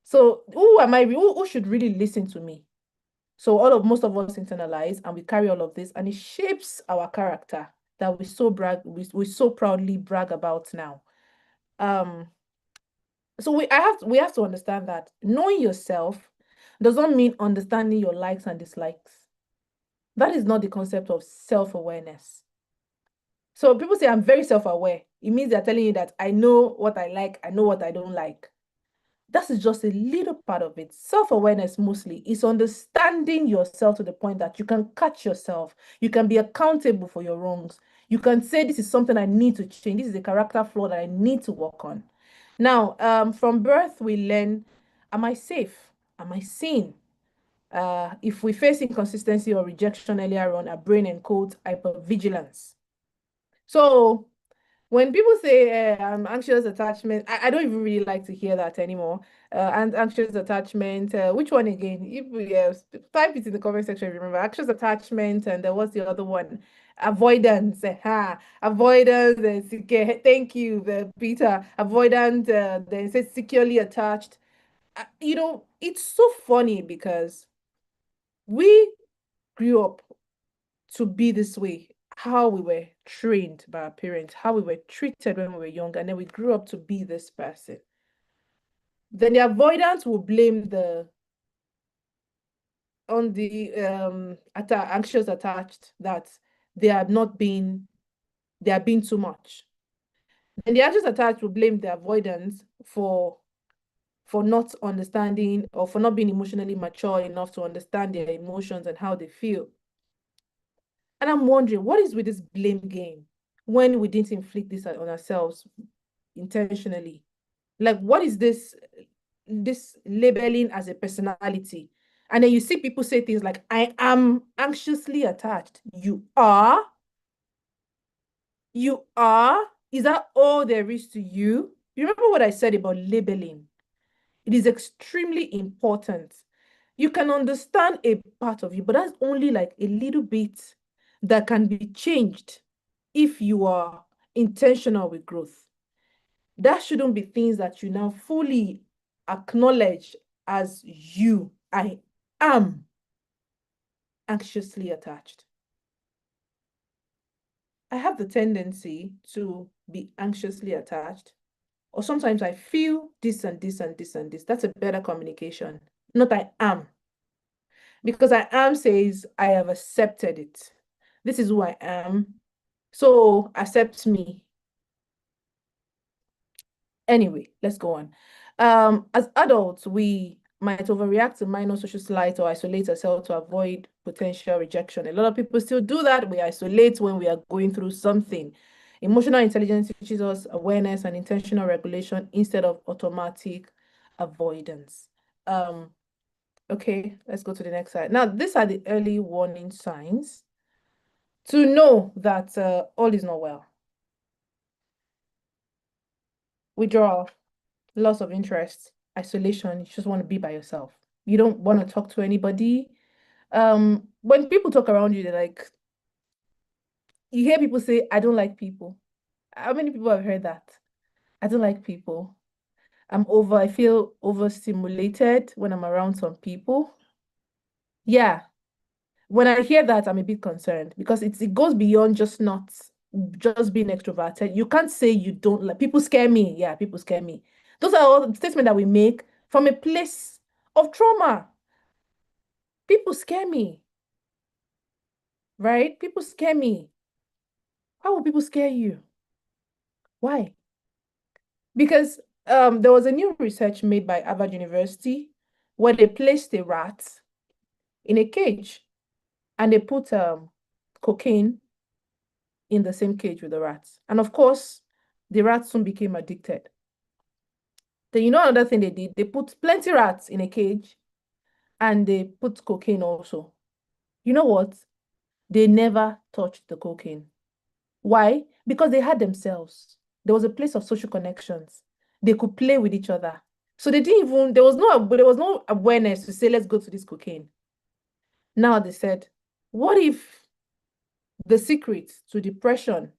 So who am I? Who should really listen to me? So most of us internalize and we carry all of this, and it shapes our character that we so proudly brag about now. So we have to understand that knowing yourself does not mean understanding your likes and dislikes. That is not the concept of self-awareness. So people say, I'm very self-aware. It means they're telling you that I know what I like, I know what I don't like. That is just a little part of it. Self-awareness mostly is understanding yourself to the point that you can catch yourself. You can be accountable for your wrongs. You can say, this is something I need to change. This is a character flaw that I need to work on. Now, from birth, we learn, am I safe? Am I seen? If we face inconsistency or rejection earlier on, our brain encodes hypervigilance. So when people say I'm anxious attachment, I don't even really like to hear that anymore. and anxious attachment. Which one again? If yes, type it in the comment section if you remember. Anxious attachment, and what's the other one? Avoidance. Avoidance. Thank you, Peter. Avoidance. Then it says securely attached. It's so funny because we grew up to be this way, how we were trained by our parents, how we were treated when we were young, and then we grew up to be this person. Then the avoidance will blame on the anxious attached that they are being too much. Then the anxious attached will blame the avoidance for not understanding or for not being emotionally mature enough to understand their emotions and how they feel. And I'm wondering, what is with this blame game when we didn't inflict this on ourselves intentionally? Like, what is this labeling as a personality? And then you see people say things like, I am anxiously attached. You are? You are? Is that all there is to you? You remember what I said about labeling? It is extremely important. You can understand a part of you, but that's only like a little bit that can be changed if you are intentional with growth. That shouldn't be things that you now fully acknowledge as you. I am anxiously attached. I have the tendency to be anxiously attached, or sometimes I feel this and this and this and this. That's a better communication. Not I am. Because I am says I have accepted it. This is who I am. So accept me. Anyway, let's go on. As adults, we might overreact to minor social slight or isolate ourselves to avoid potential rejection. A lot of people still do that. We isolate when we are going through something. Emotional intelligence teaches us awareness and intentional regulation instead of automatic avoidance. Okay, let's go to the next slide. Now, these are the early warning signs to know that all is not well. Withdrawal, loss of interest, isolation. You just want to be by yourself. You don't want to talk to anybody. When people talk around you, they're like, you hear people say, I don't like people. How many people have heard that? I don't like people. I feel overstimulated when I'm around some people. Yeah. When I hear that, I'm a bit concerned because it goes beyond just being extroverted. You can't say you don't like people scare me. Yeah, people scare me. Those are all the statements that we make from a place of trauma. People scare me. Right? People scare me. Why would people scare you? Why? Because there was a new research made by Harvard University where they placed a rat in a cage and they put cocaine in the same cage with the rats. And of course, the rats soon became addicted. Then you know another thing they did? They put plenty rats in a cage and they put cocaine also. You know what? They never touched the cocaine. Why? Because they had themselves. There was a place of social connections. They could play with each other. So they didn't even, there was no awareness to say, let's go to this cocaine. Now they said, what if the secret to depression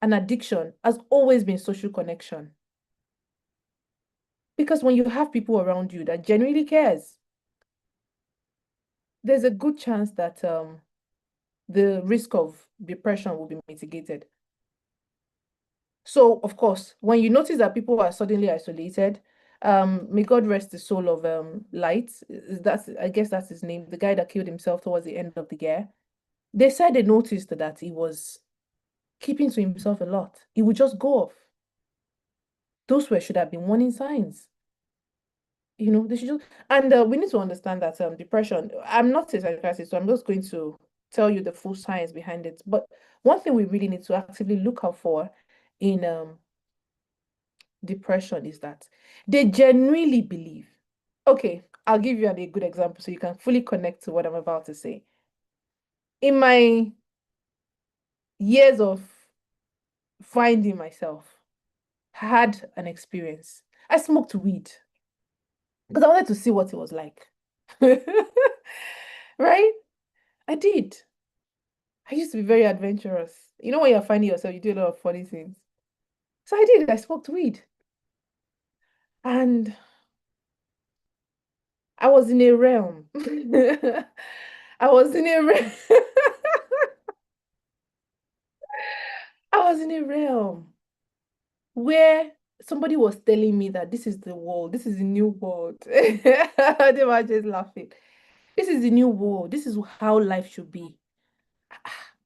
and addiction has always been social connection? Because when you have people around you that genuinely cares, there's a good chance that the risk of depression will be mitigated. So, of course, when you notice that people are suddenly isolated, may God rest the soul of Light. I guess that's his name, the guy that killed himself towards the end of the year. They said they noticed that he was keeping to himself a lot. He would just go off. Those should have been warning signs. They should just, and we need to understand that depression, I'm not a psychiatrist, so I'm just going to tell you the full science behind it. But one thing we really need to actively look out for in depression is that they genuinely believe. Okay, I'll give you a good example so you can fully connect to what I'm about to say. In my years of finding myself, I had an experience. I smoked weed. because I wanted to see what it was like. Right? I did. I used to be very adventurous. You know, when you're finding yourself, you do a lot of funny things. So I did. I smoked weed. And I was in a realm. I was in a realm. I was in a realm where somebody was telling me that this is the world, this is the new world. They were just laughing. This is the new world. This is how life should be.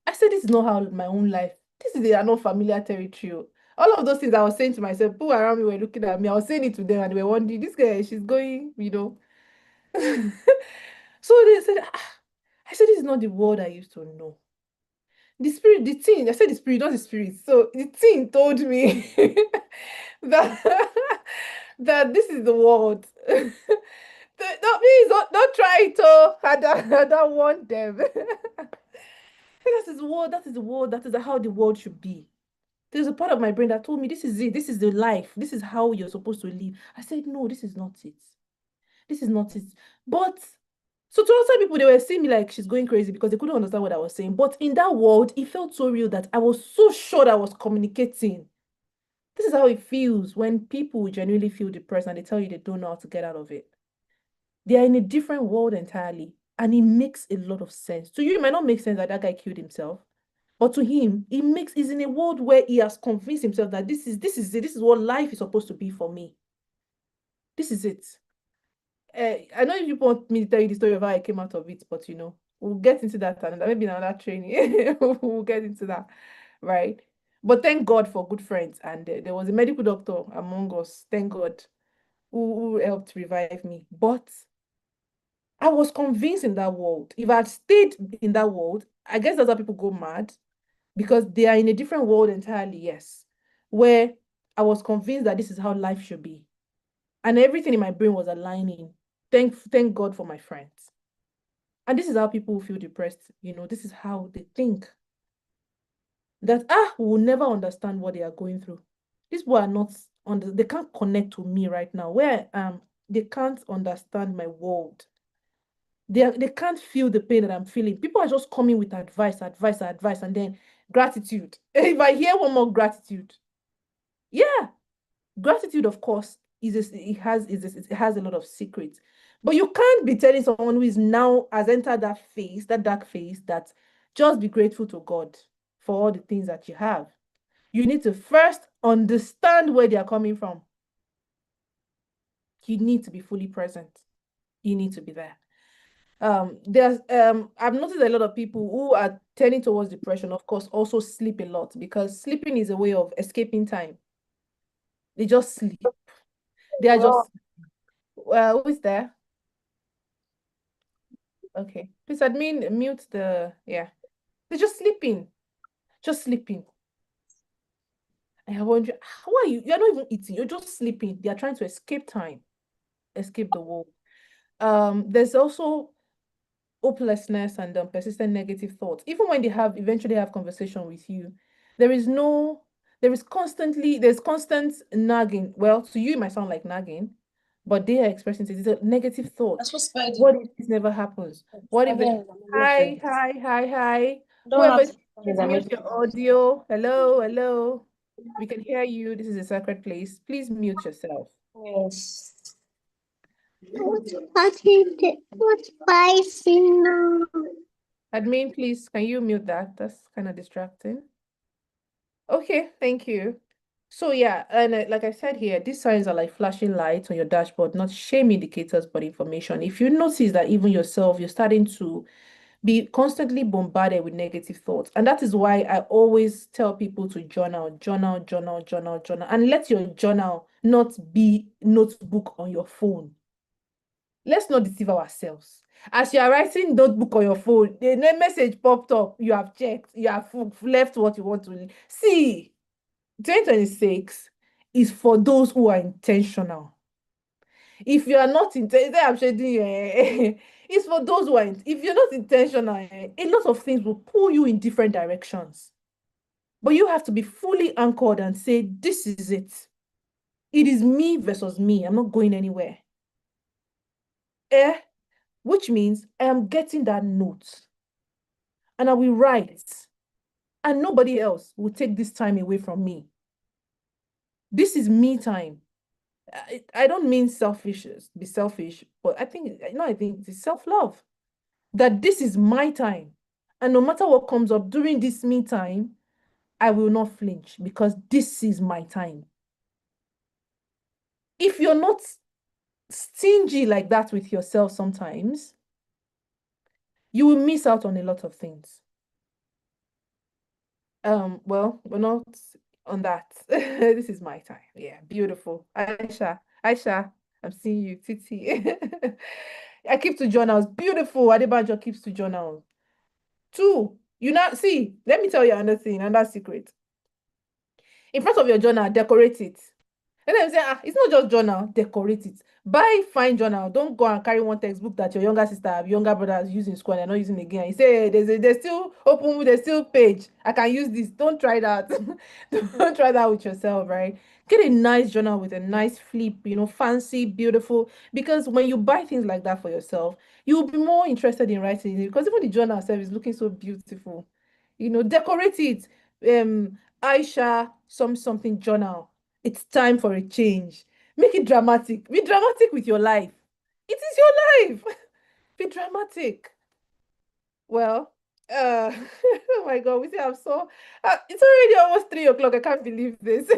I said, this is not how my own life. This is a not familiar territory. All of those things I was saying to myself, people around me were looking at me. I was saying it to them, and they were wondering, this girl, she's going, you know. So they said, I said, this is not the world I used to know. The spirit, the thing, I said the spirit, not the spirit. So the thing told me that that this is the world. Please don't try it. Oh, I don't want them. That is the world, that is the world, that is how the world should be. There's a part of my brain that told me this is it, this is the life, this is how you're supposed to live. I said, no, this is not it. This is not it. But so to outside people, they were seeing me like she's going crazy because they couldn't understand what I was saying. But in that world, it felt so real that I was so sure that I was communicating. This is how it feels when people genuinely feel depressed and they tell you they don't know how to get out of it. They are in a different world entirely, and it makes a lot of sense. To you, it might not make sense that that guy killed himself, but to him, he's in a world where he has convinced himself that this is it. This is what life is supposed to be for me. This is it. I know if you want me to tell you the story of how I came out of it, but we'll get into that and maybe in another training. We'll get into that, right? But thank God for good friends, and there was a medical doctor among us. Thank God, who helped revive me. But I was convinced in that world. If I had stayed in that world, I guess that's how people go mad because they are in a different world entirely. Yes, where I was convinced that this is how life should be, and everything in my brain was aligning. Thank God for my friends. And this is how people feel depressed. This is how they think that we will never understand what they are going through. These people are not they can't connect to me right now. Where they can't understand my world. They can't feel the pain that I'm feeling. People are just coming with advice, and then gratitude. If I hear one more gratitude, yeah, gratitude, of course, it has a lot of secrets. But you can't be telling someone who is now has entered that phase, that dark phase, that just be grateful to God for all the things that you have. You need to first understand where they are coming from. You need to be fully present. You need to be there. I've noticed a lot of people who are turning towards depression, of course, also sleep a lot because sleeping is a way of escaping time. They just sleep. They are just who is there? Okay. Please admin mute yeah. They're just sleeping. Just sleeping. And I wonder, how are you? You're not even eating, you're just sleeping. They are trying to escape time, escape the world. There's also hopelessness and persistent negative thoughts. Even when they eventually have conversation with you, there's constant nagging. Well, to you, it might sound like nagging, but they are expressing it. It's a negative thought. What if this never happens? What if hi. Whoever, please mute your audio. Hello, hello. We can hear you. This is a sacred place. Please mute yourself. Yes. What's spicy now? Admin, please, can you mute that? That's kind of distracting. Okay, thank you. So yeah, and like I said here, these signs are like flashing lights on your dashboard, not shame indicators, but information. If you notice that even yourself, you're starting to be constantly bombarded with negative thoughts. And that is why I always tell people to journal, and let your journal not be notebook on your phone. Let's not deceive ourselves. As you are writing notebook on your phone, the message popped up, you have checked, you have left what you want to see. 2026 is for those who are intentional. If you are not intentional, I'm shading you. It's for those who are. If you're not intentional, a lot of things will pull you in different directions. But you have to be fully anchored and say, "This is it. It is me versus me. I'm not going anywhere." which means I am getting that note and I will write, and nobody else will take this time away from me. This is me time. I don't mean selfish, be selfish, but I think, I think it's self-love. That this is my time. And no matter what comes up during this me time, I will not flinch because this is my time. If you're not stingy like that with yourself sometimes, you will miss out on a lot of things. Well, we're not on that. This is my time. Yeah, beautiful. Aisha, I'm seeing you. Titi. I keep to journals. Beautiful. Adebanjo keeps to journals. Two, you now see, let me tell you another thing, another secret. In front of your journal, decorate it. And then say, it's not just journal, decorate it. Buy fine journal. Don't go and carry one textbook that your younger sister, younger brother is using in school and they're not using again. You say, hey, there's still open, there's still page. I can use this. Don't try that. Don't try that with yourself, right? Get a nice journal with a nice flip, fancy, beautiful. Because when you buy things like that for yourself, you'll be more interested in writing it because even the journal itself is looking so beautiful. Decorate it. Aisha, something journal. It's time for a change. Make it dramatic. Be dramatic with your life. It is your life. Be dramatic. Well, oh my God, we say I'm so. It's already almost 3 o'clock. I can't believe this.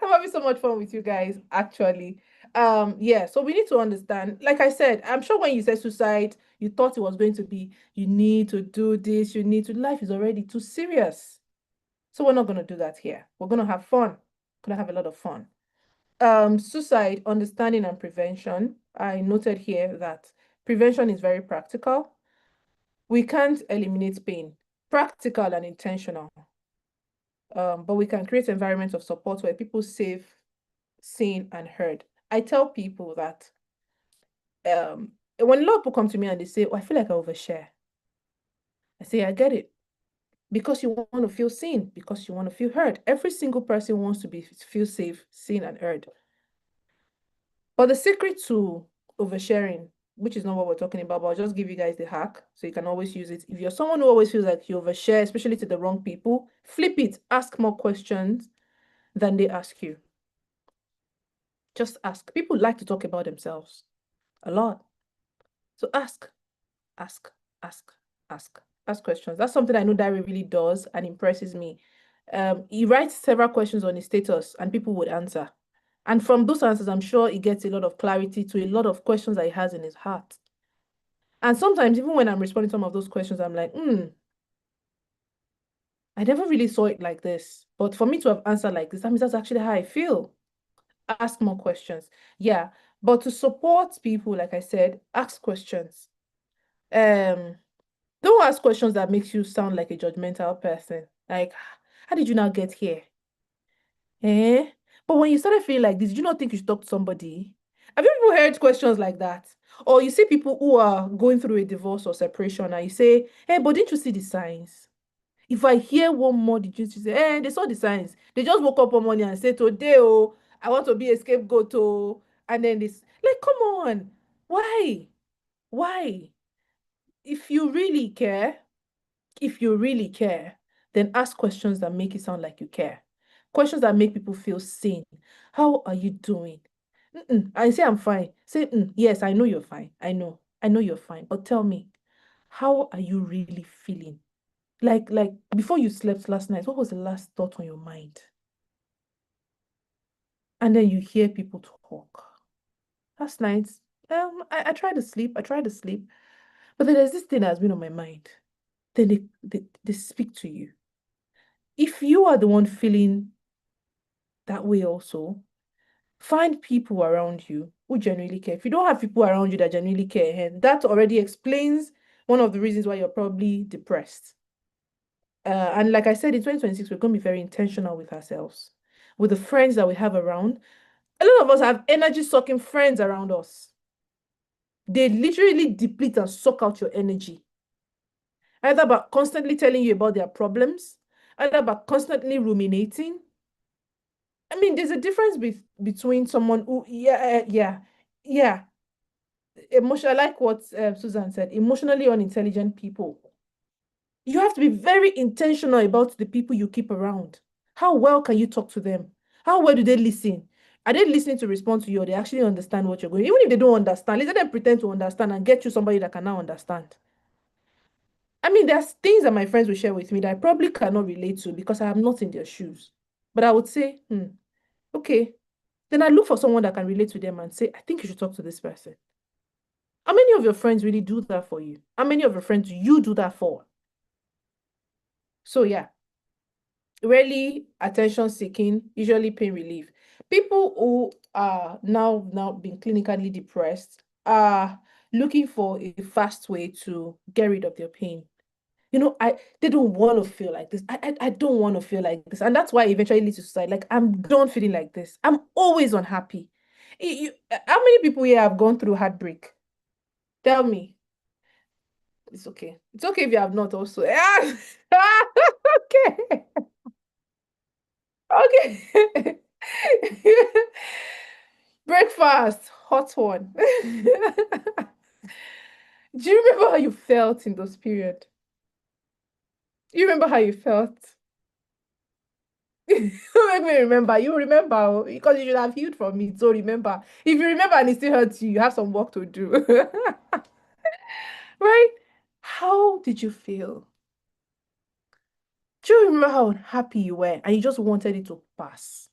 I'm having so much fun with you guys, actually. Yeah, so we need to understand. Like I said, I'm sure when you said suicide, you thought it was going to be, you need to do this, life is already too serious. So we're not going to do that here. We're going to have fun. Going to have a lot of fun. Suicide, understanding and prevention. I noted here that prevention is very practical. We can't eliminate pain, practical and intentional. But we can create environments of support where people safe, seen, and heard. I tell people that when a lot of people come to me and they say, oh, I feel like I overshare. I say, I get it. Because you want to feel seen, because you want to feel heard. Every single person wants to feel safe, seen, and heard. But the secret to oversharing, which is not what we're talking about, but I'll just give you guys the hack so you can always use it. If you're someone who always feels like you overshare, especially to the wrong people, flip it. Ask more questions than they ask you. Just ask. People like to talk about themselves a lot. So ask questions. That's something I know Diary really does and impresses me. He writes several questions on his status and people would answer. And from those answers, I'm sure he gets a lot of clarity to a lot of questions that he has in his heart. And sometimes, even when I'm responding to some of those questions, I'm like, I never really saw it like this. But for me to have answered like this, that means that's actually how I feel. Ask more questions. Yeah. But to support people, like I said, ask questions. Don't ask questions that makes you sound like a judgmental person. Like, how did you now get here? But when you started feeling like this, did you not think you should talk to somebody? Have you ever heard questions like that? Or you see people who are going through a divorce or separation and you say, hey, but didn't you see the signs? If I hear one more, did you say, hey, they saw the signs. They just woke up one morning and said, today, oh, I want to be a scapegoat, oh. And then this, like, come on. Why? Why? If you really care, then ask questions that make it sound like you care. Questions that make people feel seen. How are you doing? I say I'm fine. Say, yes, I know you're fine. I know you're fine. But tell me, how are you really feeling? Like before you slept last night, what was the last thought on your mind? And then you hear people talk. Last night, I tried to sleep. But then there's this thing that has been on my mind. Then they speak to you. If you are the one feeling that way also, find people around you who genuinely care. If you don't have people around you that genuinely care, and that already explains one of the reasons why you're probably depressed. And like I said, in 2026, we're going to be very intentional with ourselves, with the friends that we have around. A lot of us have energy-sucking friends around us. They literally deplete and suck out your energy. Either by constantly telling you about their problems, either by constantly ruminating. I mean, there's a difference between someone who, yeah. emotional, like what Susan said, emotionally unintelligent people. You have to be very intentional about the people you keep around. How well can you talk to them? How well do they listen? Are they listening to respond to you, or they actually understand what you're going? Even if they don't understand, let them pretend to understand and get you somebody that can now understand. I mean, there's things that my friends will share with me that I probably cannot relate to because I am not in their shoes. But I would say, okay. Then I look for someone that can relate to them and say, I think you should talk to this person. How many of your friends really do that for you? How many of your friends do you do that for? So yeah, really attention seeking, usually pain relief. People who are now being clinically depressed are looking for a fast way to get rid of their pain. They don't want to feel like this. I don't want to feel like this. And that's why it eventually leads to suicide. Like, I'm done feeling like this. I'm always unhappy. How many people here have gone through heartbreak? Tell me. It's okay. It's okay if you have not also. Yeah. Okay. Okay. Breakfast, hot one. Do you remember how you felt in those periods? You remember how you felt? You make me remember. You remember because you should have healed from it. So remember. If you remember and it still hurts you, you have some work to do. Right? How did you feel? Do you remember how happy you were and you just wanted it to pass?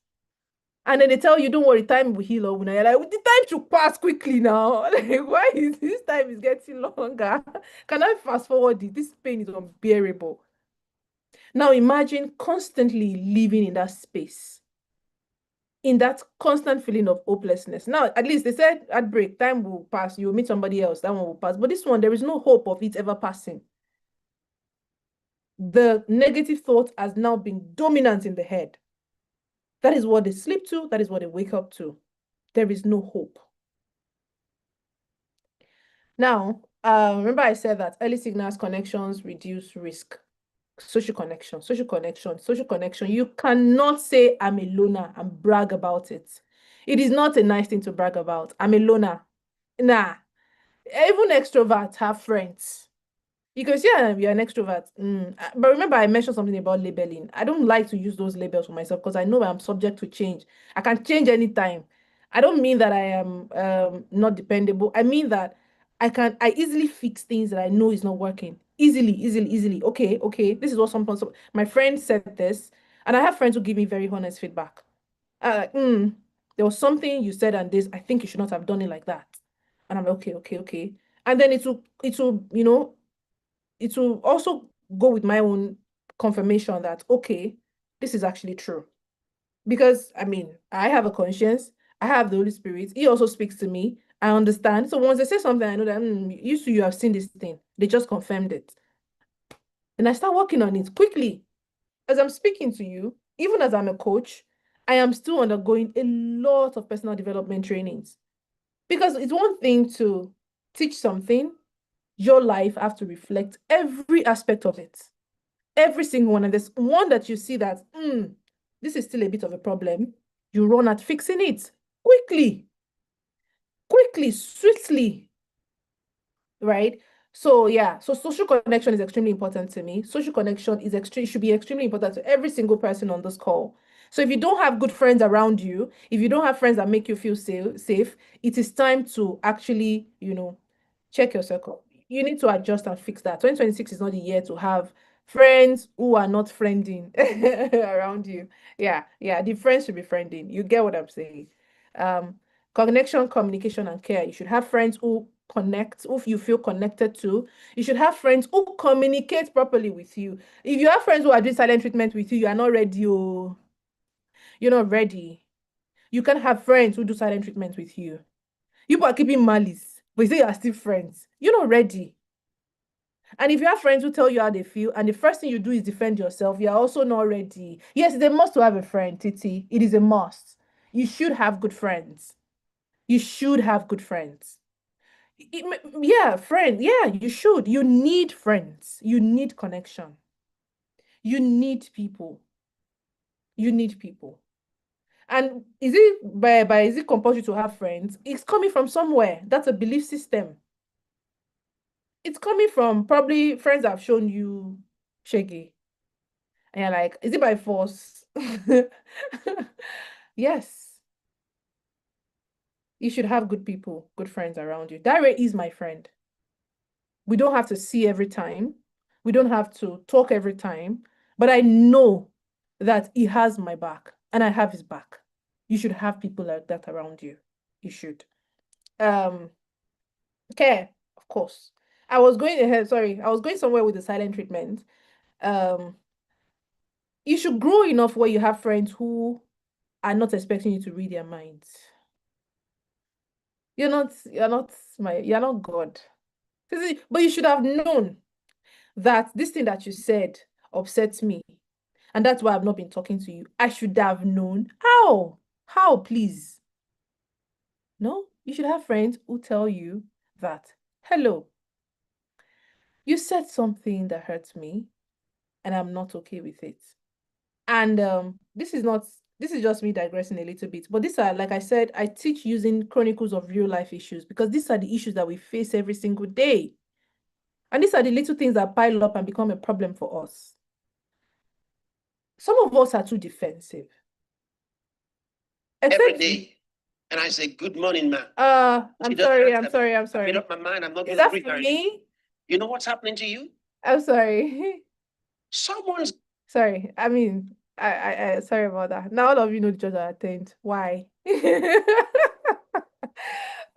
And then they tell you, don't worry, time will heal up. Now you're like, the time should pass quickly now. Like, why is this time is getting longer? Can I fast forward it? This pain is unbearable. Now imagine constantly living in that space, in that constant feeling of hopelessness. Now, at least they said at break, time will pass. You'll meet somebody else, that one will pass. But this one, there is no hope of it ever passing. The negative thought has now been dominant in the head. That is what they sleep to. That is what they wake up to. There is no hope. Now, remember I said that early signals connections reduce risk. Social connection, social connection, social connection. You cannot say I'm a loner and brag about it. It is not a nice thing to brag about. I'm a loner. Nah. Even extroverts have friends. Because yeah, you're an extrovert. But remember, I mentioned something about labeling. I don't like to use those labels for myself because I know I'm subject to change. I can change anytime. I don't mean that I am not dependable. I mean that I easily fix things that I know is not working. Easily, easily, easily. Okay, okay. This is what my friend said this, and I have friends who give me very honest feedback. Like, there was something you said and this, I think you should not have done it like that. And I'm like, okay, okay, okay. And then it will also go with my own confirmation that, okay, this is actually true. Because, I mean, I have a conscience, I have the Holy Spirit, He also speaks to me, I understand. So once they say something, I know that, you have seen this thing. They just confirmed it. And I start working on it quickly. As I'm speaking to you, even as I'm a coach, I am still undergoing a lot of personal development trainings. Because it's one thing to teach something, your life have to reflect every aspect of it. Every single one. And there's one that you see that, this is still a bit of a problem. You run at fixing it quickly, swiftly, right? So yeah, so social connection is extremely important to me. Social connection should be extremely important to every single person on this call. So if you don't have good friends around you, if you don't have friends that make you feel safe, it is time to actually, check your circle. You need to adjust and fix that. 2026 is not the year to have friends who are not friending around you. Yeah, yeah, the friends should be friending. You get what I'm saying? Um, Connection, communication, and care. You should have friends who connect, who you feel connected to. You should have friends who communicate properly with you. If you have friends who are doing silent treatment with you, you are not ready. You're not ready. You can have friends who do silent treatment with you. You are keeping malice, but you say you are still friends. You're not ready. And if you have friends who tell you how they feel, and the first thing you do is defend yourself, you are also not ready. Yes, it's a must to have a friend, Titi. It is a must. You should have good friends. You should have good friends. Yeah, friend. Yeah, you should. You need friends. You need connection. You need people. You need people. And is it compulsory to have friends? It's coming from somewhere. That's a belief system. It's coming from probably friends have shown you shaggy. And you're like, is it by force? Yes. You should have good people, good friends around you. That is my friend. We don't have to see every time. We don't have to talk every time. But I know that he has my back and I have his back. You should have people like that around you. You should. Um, Care, of course. I was going ahead, sorry, I was going somewhere with the silent treatment. Um, you should grow enough where you have friends who are not expecting you to read their minds. You're not God. But you should have known that this thing that you said upsets me. And that's why I've not been talking to you. I should have known. How? How, please? No, you should have friends who tell you that, hello, you said something that hurts me, and I'm not okay with it. And this is just me digressing a little bit, but these are, like I said, I teach using chronicles of real life issues because these are the issues that we face every single day. And these are the little things that pile up and become a problem for us. Some of us are too defensive. Every day. And I say, good morning, ma'am. I'm sorry. I made up my mind. I'm not Is going to that greet for her. me? You know what's happening to you? I'm sorry. Someone's Sorry. I mean, I sorry about that. Now all of you know the judge I attend. Why?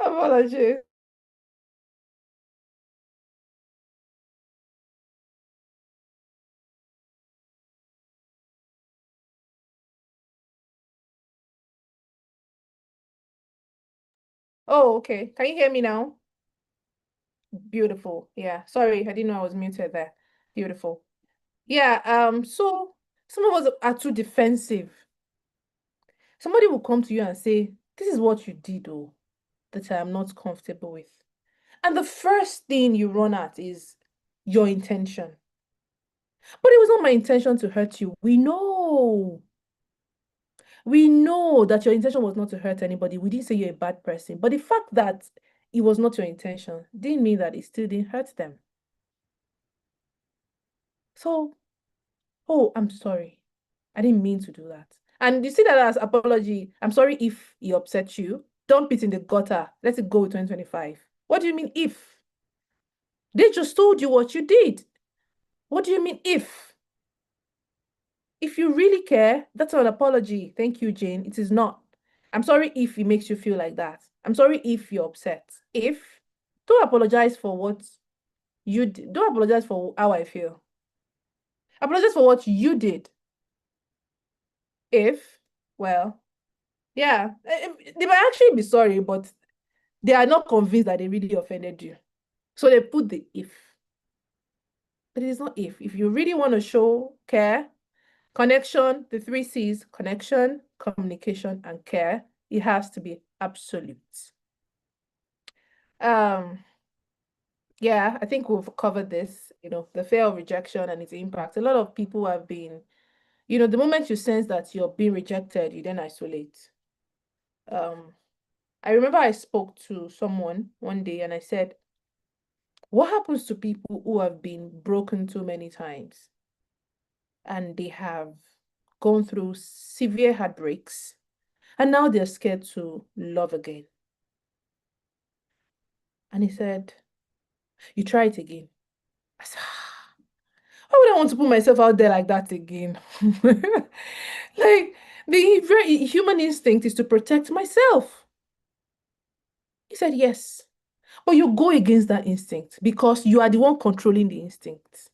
Apologies. Oh, okay. Can you hear me now? Beautiful. Yeah. Sorry, I didn't know I was muted there. Beautiful. Yeah, so some of us are too defensive. Somebody will come to you and say, this is what you did, oh, that I am not comfortable with. And the first thing you run at is your intention. But it was not my intention to hurt you. We know. We know that your intention was not to hurt anybody. We didn't say you're a bad person. But the fact that it was not your intention didn't mean that it still didn't hurt them. So, oh, I'm sorry. I didn't mean to do that. And you see that as apology. I'm sorry if he upset you. Dump it in the gutter. Let it go with 2025. What do you mean if? They just told you what you did. What do you mean if? If you really care, that's an apology. Thank you, Jane. It is not. I'm sorry if it makes you feel like that. I'm sorry if you're upset. If, don't apologize for what you did. Don't apologize for how I feel. Apologize for what you did. If, well, yeah, they might actually be sorry, but they are not convinced that they really offended you. So they put the if. But it is not if. If you really want to show care, connection, the three C's, connection, communication, and care, it has to be absolute. Yeah, I think we've covered this, the fear of rejection and its impact. A lot of people have been, the moment you sense that you're being rejected, you then isolate. I remember I spoke to someone one day and I said, what happens to people who have been broken too many times and they have gone through severe heartbreaks and now they're scared to love again? And he said, you try it again. I said, why would I want to put myself out there like that again? Like, the very human instinct is to protect myself. He said, yes. But you go against that instinct because you are the one controlling the instinct.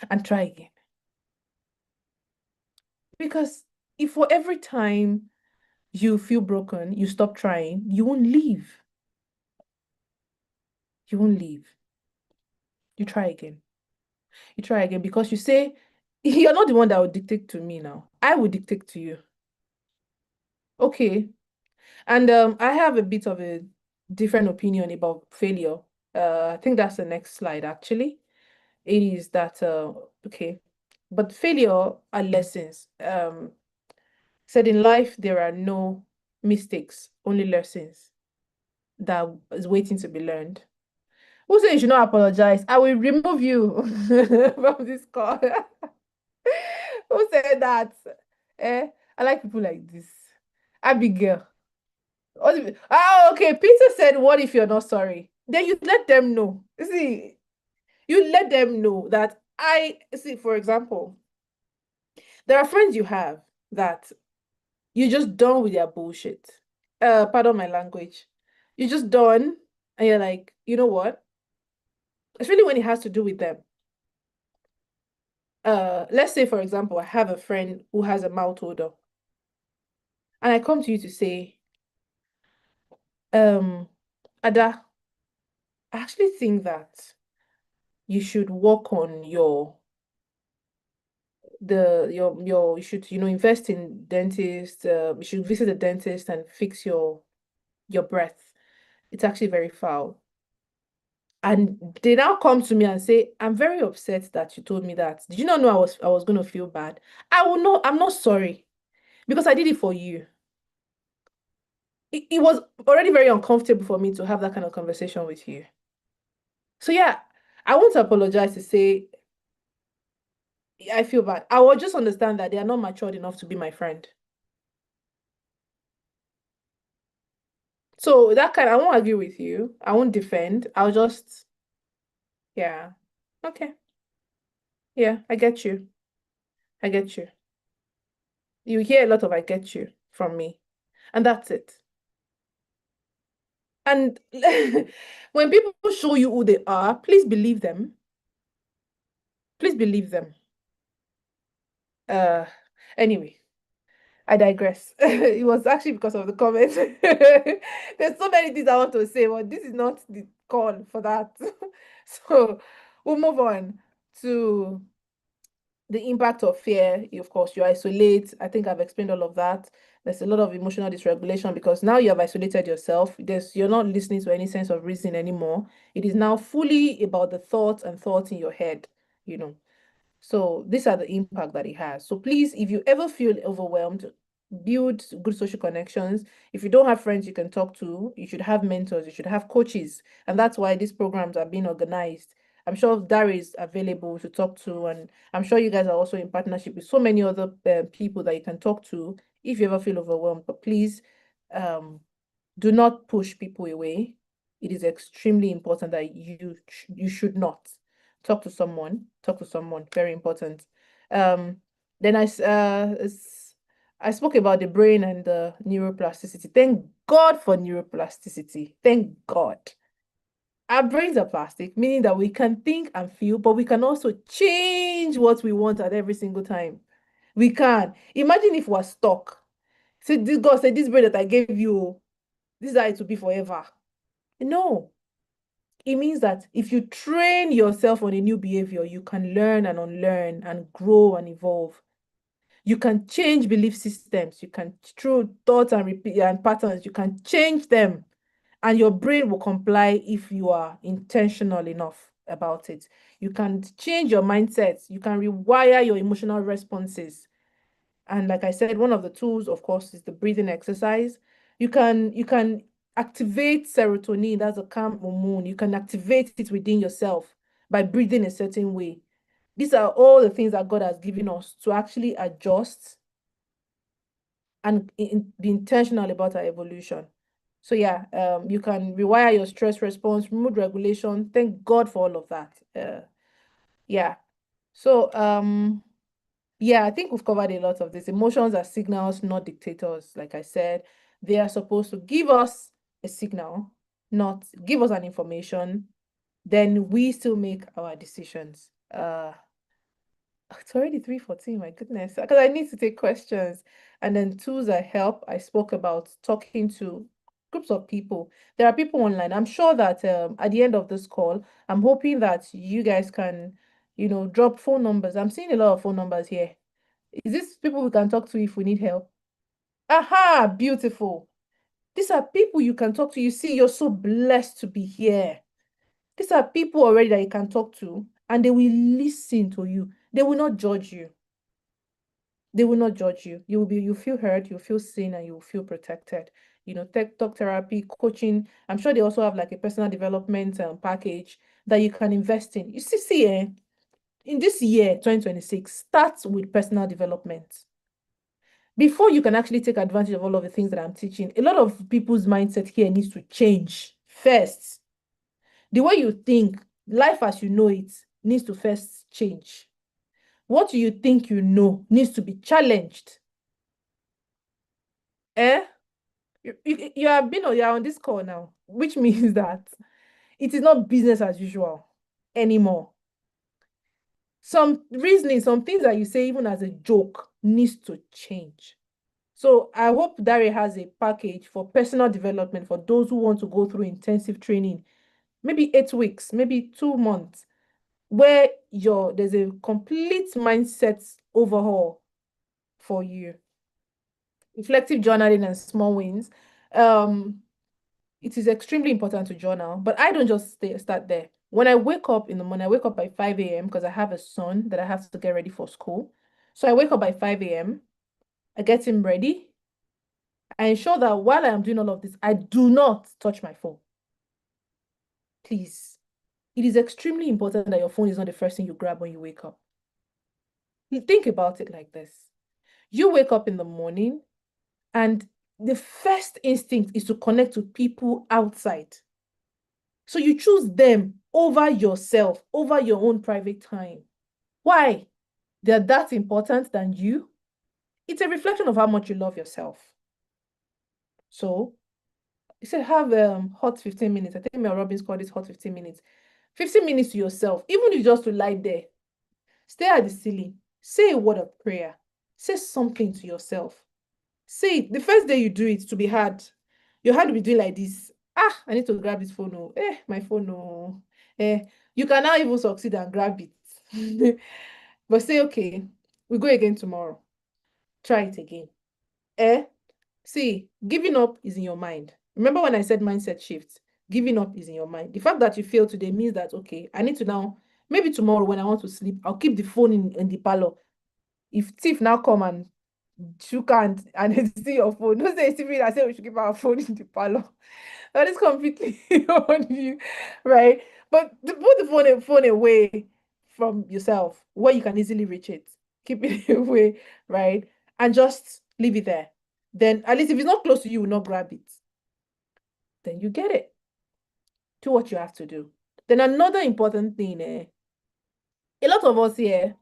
And try again. Because if for every time you feel broken, you stop trying, you won't leave. You won't leave. You try again. You try again because you say, you're not the one that will dictate to me now. I will dictate to you. Okay. And I have a bit of a different opinion about failure. I think that's the next slide, actually. It is that, okay. But failure are lessons. Said in life there are no mistakes, only lessons that is waiting to be learned. Who said you should not apologize? I will remove you from this call. Who said that? Eh? I like people like this. Abigail. Okay. Peter said, what if you're not sorry? Then you let them know. See, you let them know that for example, there are friends you have that you're just done with their bullshit. Pardon my language. You're just done, and you're like, you know what? Especially when it has to do with them. Let's say, for example, I have a friend who has a mouth odor, and I come to you to say, Ada, I actually think that you should work on you should invest in dentist. You should visit a dentist and fix your breath. It's actually very foul. And they now come to me and say, I'm very upset that you told me that. Did you not know I was going to feel bad? I'm not sorry because I did it for you. It was already very uncomfortable for me to have that kind of conversation with you. So yeah, I want to apologize to say I feel bad. I will just understand that they are not matured enough to be my friend. So I won't argue with you. I won't defend. I'll just, yeah. Okay. Yeah, I get you. I get you. You hear a lot of I get you from me. And that's it. And when people show you who they are, please believe them. Please believe them. Anyway, I digress. It was actually because of the comments. There's so many things I want to say, but this is not the call for that. So we'll move on to the impact of fear. Of course, you isolate. I think I've explained all of that. There's a lot of emotional dysregulation because now you have isolated yourself. You're not listening to any sense of reason anymore. It is now fully about the thoughts in your head, you know. So these are the impact that it has. So please, if you ever feel overwhelmed, build good social connections. If you don't have friends you can talk to, you should have mentors, you should have coaches. And that's why these programs are being organized. I'm sure Dari is available to talk to, and I'm sure you guys are also in partnership with so many other people that you can talk to if you ever feel overwhelmed. But please, do not push people away. It is extremely important that you should not talk to someone. Very important. Then I spoke about the brain and the neuroplasticity. Thank God for neuroplasticity. Thank God. Our brains are plastic, meaning that we can think and feel, but we can also change what we want at every single time. We can. Imagine if we're stuck. See, this God said, this brain that I gave you, this is how it will be forever. No. It means that if you train yourself on a new behavior, you can learn and unlearn and grow and evolve. You can change belief systems. You can, through thoughts and repeat and patterns, you can change them. And your brain will comply if you are intentional enough about it. You can change your mindset. You can rewire your emotional responses. And like I said, one of the tools, of course, is the breathing exercise. You can activate serotonin, that's a calm hormone. You can activate it within yourself by breathing a certain way. These are all the things that God has given us to actually adjust and be intentional about our evolution. So yeah, you can rewire your stress response, mood regulation. Thank God for all of that. Yeah. So yeah, I think we've covered a lot of this. Emotions are signals, not dictators. Like I said, they are supposed to give us a signal, not give us an information. Then we still make our decisions. It's already 3:14, my goodness. Because I need to take questions. And then tools I help. I spoke about talking to groups of people. There are people online. I'm sure that at the end of this call, I'm hoping that you guys can, drop phone numbers. I'm seeing a lot of phone numbers here. Is this people we can talk to if we need help? Aha, beautiful. These are people you can talk to. You see, you're so blessed to be here. These are people already that you can talk to, and they will listen to you. They will not judge you. They will not judge you. You feel heard, you feel seen, and you feel protected. Talk therapy, coaching. I'm sure they also have like a personal development package that you can invest in. You see, in this year, 2026, start with personal development. Before you can actually take advantage of all of the things that I'm teaching, a lot of people's mindset here needs to change first. The way you think, life as you know it, needs to first change. What you think you know needs to be challenged. You're on this call now, which means that it is not business as usual anymore. Some reasoning, some things that you say even as a joke needs to change. So I hope Dari has a package for personal development for those who want to go through intensive training, maybe 8 weeks, maybe 2 months, where there's a complete mindset overhaul for you. Reflective journaling and small wins. It is extremely important to journal, but I don't just start there. When I wake up in the morning, I wake up by 5 a.m. because I have a son that I have to get ready for school. So I wake up by 5 a.m. I get him ready. I ensure that while I am doing all of this, I do not touch my phone. Please. It is extremely important that your phone is not the first thing you grab when you wake up. Think about it like this. You wake up in the morning and the first instinct is to connect with people outside. So you choose them over yourself, over your own private time. Why? They're that important than you. It's a reflection of how much you love yourself. So you said have hot 15 minutes. I think Mel Robbins called it hot 15 minutes. 15 minutes to yourself, even if you just to lie there. Stare at the ceiling. Say a word of prayer. Say something to yourself. Say it. The first day you do it to be hard. Your hand will be doing like this. I need to grab this phone. Oh, my phone. Oh, you can now even succeed and grab it. But say, okay, we go again tomorrow. Try it again. See, giving up is in your mind. Remember when I said mindset shift? Giving up is in your mind. The fact that you failed today means that, okay, I need to now, maybe tomorrow when I want to sleep, I'll keep the phone in the parlor. If Tiff now come and you can't and see your phone, don't say Tiffany I said we should keep our phone in the parlor. That is completely on you, right? But to put the phone away from yourself where you can easily reach it. Keep it away, right? And just leave it there. Then at least if it's not close to you, will not grab it. Then you get it. Do what you have to do. Then another important thing, a lot of us here,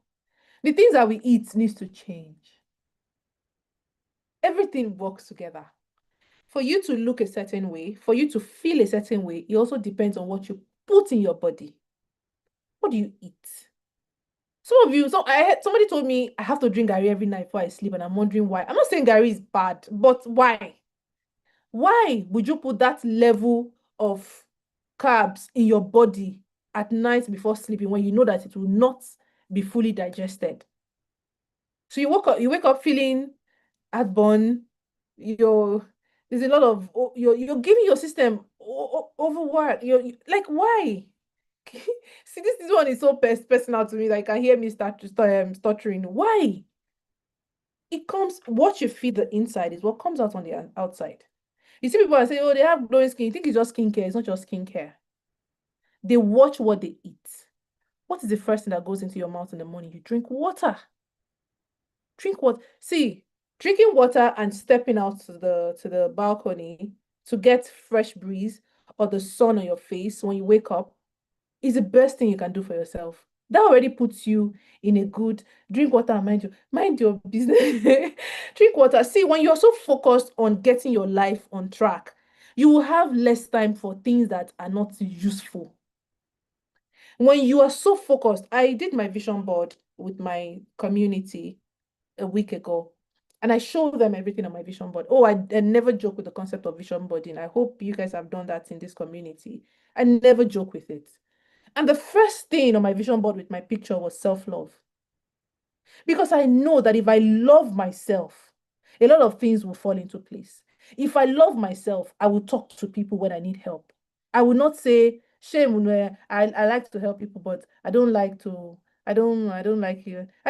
the things that we eat needs to change. Everything works together. For you to look a certain way, for you to feel a certain way, it also depends on what you put in your body. What do you eat? Some of you, I heard somebody told me I have to drink Gary every night before I sleep, and I'm wondering why. I'm not saying Gary is bad, but why? Why would you put that level of carbs in your body at night before sleeping when you know that it will not be fully digested? So you wake up feeling heartburn, there's a lot of you're giving your system overwork. Like, why? See, this one is so personal to me that you can hear me stuttering. Why? What you feed the inside is what comes out on the outside. You see people that say, oh, they have glowing skin. You think it's just skincare. It's not just skincare. They watch what they eat. What is the first thing that goes into your mouth in the morning? You drink water. Drink water. See, drinking water and stepping out to the balcony to get fresh breeze or the sun on your face when you wake up is the best thing you can do for yourself. That already puts you in a good drink water and mind your business. Drink water. See, when you're so focused on getting your life on track, you will have less time for things that are not useful. When you are so focused, I did my vision board with my community a week ago, and I showed them everything on my vision board. Oh, I never joke with the concept of vision boarding. I hope you guys have done that in this community. I never joke with it. And the first thing on my vision board with my picture was self-love. Because I know that if I love myself, a lot of things will fall into place. If I love myself, I will talk to people when I need help. I will not say, shame, I like to help people, but I don't like you. I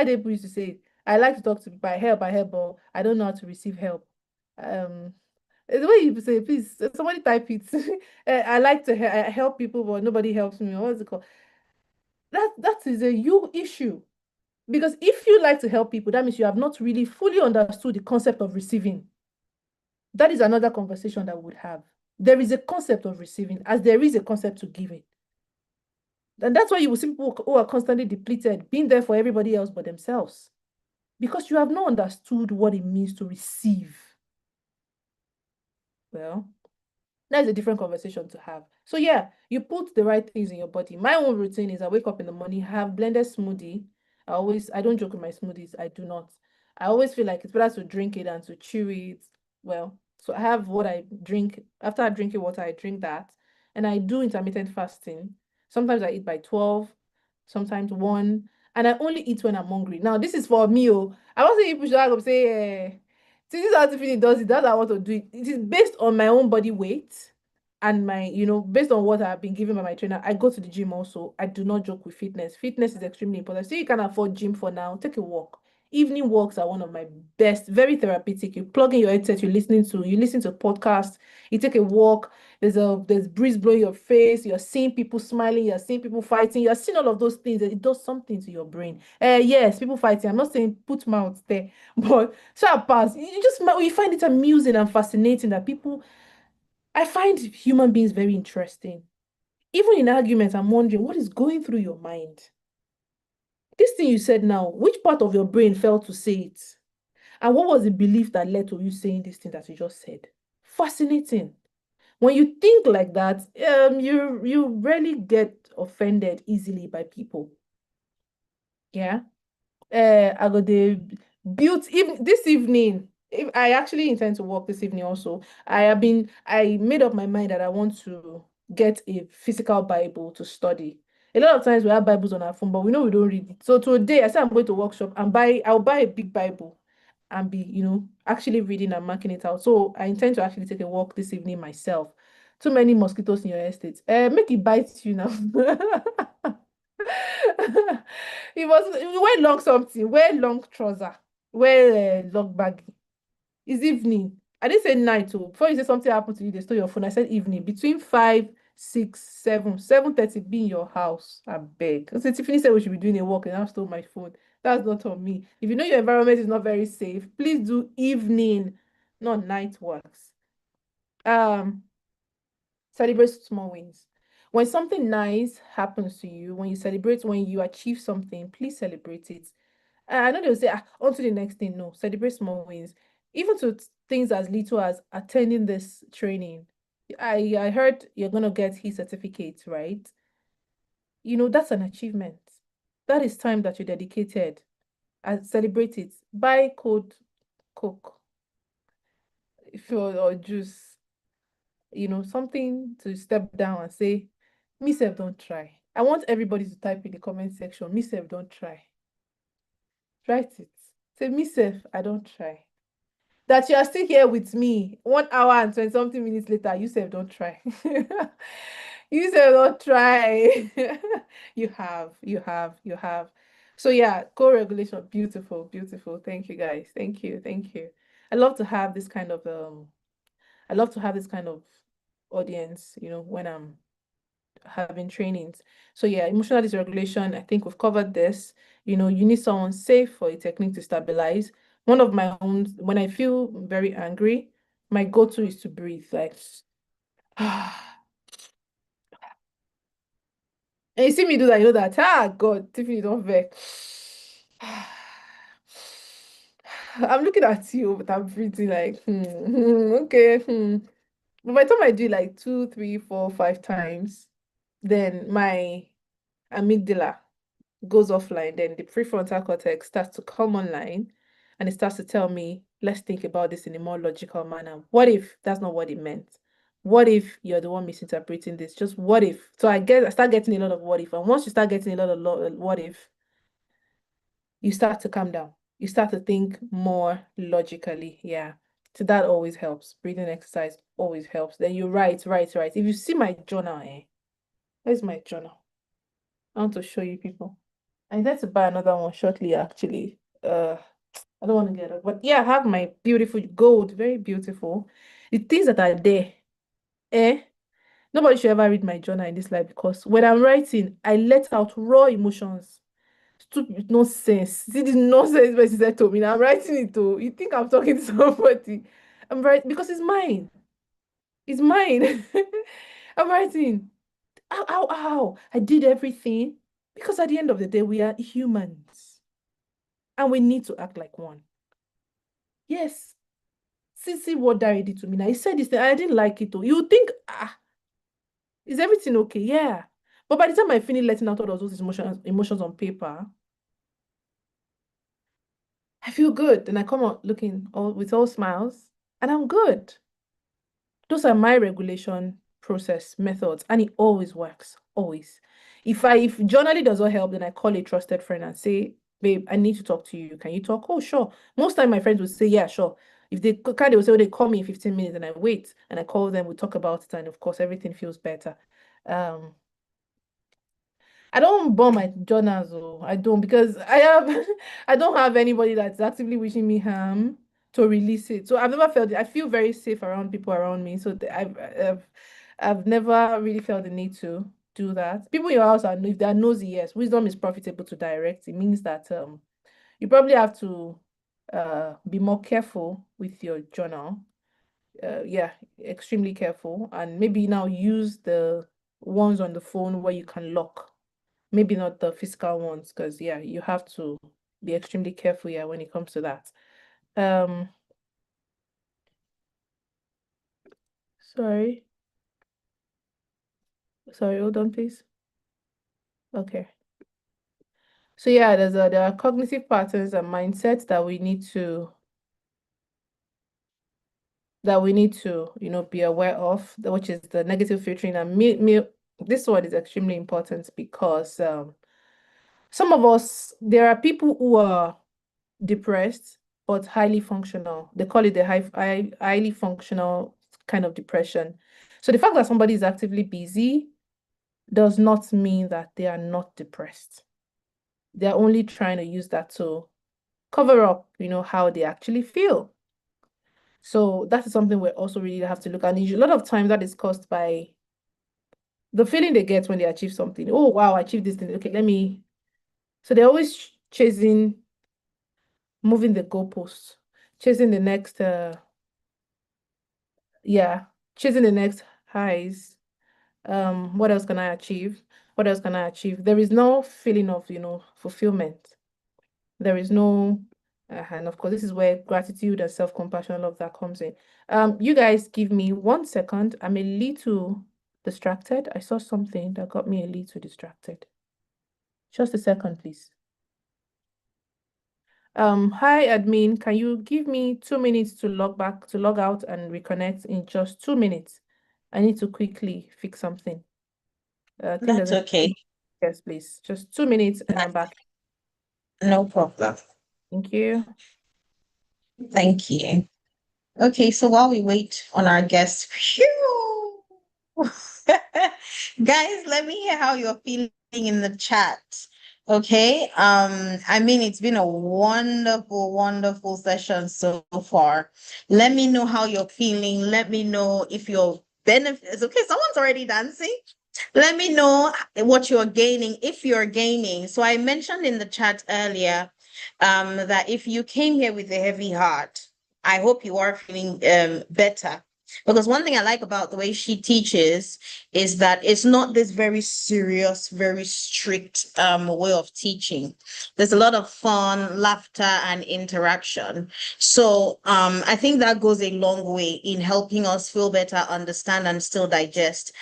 did used to say, I like to talk to people. I help, but I don't know how to receive help. The way you say, please, somebody type it. I like to help people, but nobody helps me. What's it called? That is a you issue. Because if you like to help people, that means you have not really fully understood the concept of receiving. That is another conversation that we would have. There is a concept of receiving, as there is a concept to giving. And that's why you will see people who are constantly depleted, being there for everybody else but themselves. Because you have not understood what it means to receive. Well, that's a different conversation to have. So yeah, you put the right things in your body. My own routine is I wake up in the morning, have blended smoothie. I don't joke with my smoothies. I do not. I always feel like it's better to drink it than to chew it. Well, so I have what I drink. After I drink water, I drink that. And I do intermittent fasting. Sometimes I eat by 12, sometimes 1. And I only eat when I'm hungry. Now, this is for me. Oh. I wasn't people should go say, this is how Tiffany does it. That's how I want to do it. It is based on my own body weight and my, based on what I've been given by my trainer. I go to the gym also. I do not joke with fitness. Fitness is extremely important. So you can afford gym for now. Take a walk. Evening walks are one of my best, very therapeutic. You plug in your headset, you listen to podcasts, you take a walk, there's breeze blowing your face, you're seeing people smiling, you're seeing people fighting, you're seeing all of those things. It does something to your brain. Yes, people fighting. I'm not saying put mouths there, but shall pass. You find it amusing and fascinating that people. I find human beings very interesting. Even in arguments, I'm wondering what is going through your mind. This thing you said now, which part of your brain fell to say it? And what was the belief that led to you saying this thing that you just said? Fascinating. When you think like that, you rarely get offended easily by people. Yeah. I got the built even this evening. If I actually intend to work this evening also. I made up my mind that I want to get a physical Bible to study. A lot of times we have Bibles on our phone, but we know we don't read it. So today I said I'm going to workshop and I'll buy a big Bible and be, actually reading and marking it out. So I intend to actually take a walk this evening myself. Too many mosquitoes in your estate. Make it bite you now. Wear long something, wear long trouser, wear long baggy. It's evening. I didn't say night. Oh, before you say something happened to you, they stole your phone. I said evening. Between 5, 6, 7, 7:30, be in your house. I beg. I said Tiffany said we should be doing a walk and I stole my phone. That's not on me. If you know your environment is not very safe, please do evening, not night walks. Celebrate small wins. When something nice happens to you, when you achieve something, please celebrate it. I know they'll say, on to the next thing. No, celebrate small wins. Even to things as little as attending this training. I heard you're going to get his certificate, right? That's an achievement. That is time that you dedicated. Celebrate it. Buy cold Coke or juice. Something to step down and say, me self don't try. I want everybody to type in the comment section, me self don't try. Write it. Say, me self, I don't try. That you are still here with me 1 hour and 20 something minutes later, you self don't try. You self don't try. You have. So yeah, co-regulation, beautiful, beautiful. Thank you guys. Thank you. I love to have this kind of audience, when I'm having trainings. So yeah, emotional dysregulation, I think we've covered this. You need someone safe for a technique to stabilize. One of my own, when I feel very angry, my go-to is to breathe, like, and you see me do that, you know that, God, Tiffany, don't vex. I'm looking at you, but I'm breathing like, okay. But by the time I do it like 2, 3, 4, 5 times, then my amygdala goes offline, then the prefrontal cortex starts to come online and it starts to tell me, let's think about this in a more logical manner. What if that's not what it meant? What if you're the one misinterpreting this? Just what if? So I start getting a lot of what if. And once you start getting a lot of what if, you start to calm down. You start to think more logically. Yeah. So that always helps. Breathing exercise always helps. Then you write. If you see my journal, where's my journal? I want to show you people. I intend to buy another one shortly, actually. I don't want to get up. But yeah, I have my beautiful gold, very beautiful. The things that are there, eh? Nobody should ever read my journal in this life because when I'm writing, I let out raw emotions. Stupid nonsense. See this nonsense person said to me. Now I'm writing it to. You think I'm talking to somebody? I'm writing because it's mine. It's mine. I'm writing. Ow, ow, ow. I did everything because at the end of the day, we are humans and we need to act like one. Yes. See what Dari did to me. Now he said this thing. I didn't like it. Though. You think, is everything okay? Yeah. But by the time I finish letting out all of those emotions on paper, I feel good. And I come out looking with all smiles, and I'm good. Those are my regulation process methods, and it always works. Always. If journaling does not help, then I call a trusted friend and say, babe, I need to talk to you. Can you talk? Oh, sure. Most time my friends would say, yeah, sure. If they can, they will say, oh, they call me in 15 minutes, and I wait and I call them, we talk about it, and of course everything feels better. I don't burn my journals, though. I don't because I don't have anybody that's actively wishing me harm to release it. So I've never felt it. I feel very safe around people around me. So I've never really felt the need to do that. People in your house if they're nosy, yes, wisdom is profitable to direct. It means that you probably have to be more careful with your journal. Yeah, extremely careful, and maybe now use the ones on the phone where you can lock. Maybe not the physical ones, because yeah, you have to be extremely careful when it comes to that. Sorry, hold on, please. Okay. So yeah, there are cognitive patterns and mindsets that we need to be aware of, which is the negative filtering. And this one is extremely important because some of us, there are people who are depressed but highly functional. They call it the highly functional kind of depression. So the fact that somebody is actively busy does not mean that they are not depressed. They're only trying to use that to cover up, how they actually feel. So that is something we also really have to look at. And a lot of times that is caused by the feeling they get when they achieve something. Oh, wow, I achieved this thing. Okay, so they're always moving the goalposts, chasing the next chasing the next highs. What else can I achieve? What else can I achieve? There is no feeling of, fulfillment. There is no, and of course, this is where gratitude and self-compassion, love that comes in. You guys give me 1 second. I'm a little distracted. I saw something that got me a little distracted. Just a second, please. Hi, admin. Can you give me 2 minutes to log out and reconnect in just 2 minutes? I need to quickly fix something. I think That's okay. Yes, please. Just 2 minutes and I'm back. No problem. Thank you. Thank you. Okay, so while we wait on our guests, phew, guys, let me hear how you're feeling in the chat. Okay. I mean, it's been a wonderful, wonderful session so far. Let me know how you're feeling. Let me know if your benefits. Okay, someone's already dancing. Let me know what you're gaining, if you're gaining. So I mentioned in the chat earlier that if you came here with a heavy heart, I hope you are feeling better. Because one thing I like about the way she teaches is that it's not this very serious, very strict way of teaching. There's a lot of fun, laughter, and interaction. So I think that goes a long way in helping us feel better, understand, and still digest.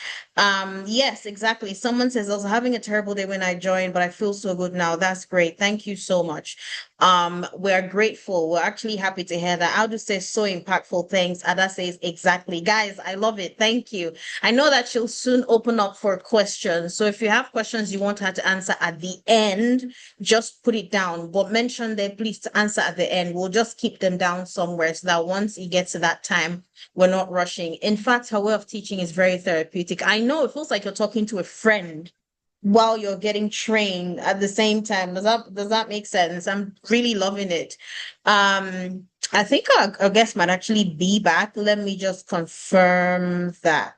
Yes, exactly. Someone says I was having a terrible day when I joined, but I feel so good now. That's great. Thank you so much. We're grateful. We're actually happy to hear that. I'll just say so impactful. Thanks. Ada says exactly. Guys, I love it. Thank you. I know that she'll soon open up for questions. So if you have questions you want her to answer at the end, just put it down. But mention them, please, to answer at the end. We'll just keep them down somewhere so that once it gets to that time, we're not rushing. In fact, her way of teaching is very therapeutic. I know it feels like you're talking to a friend while you're getting trained at the same time. Does that make sense? I'm really loving it. I think our guest might actually be back. Let me just confirm that.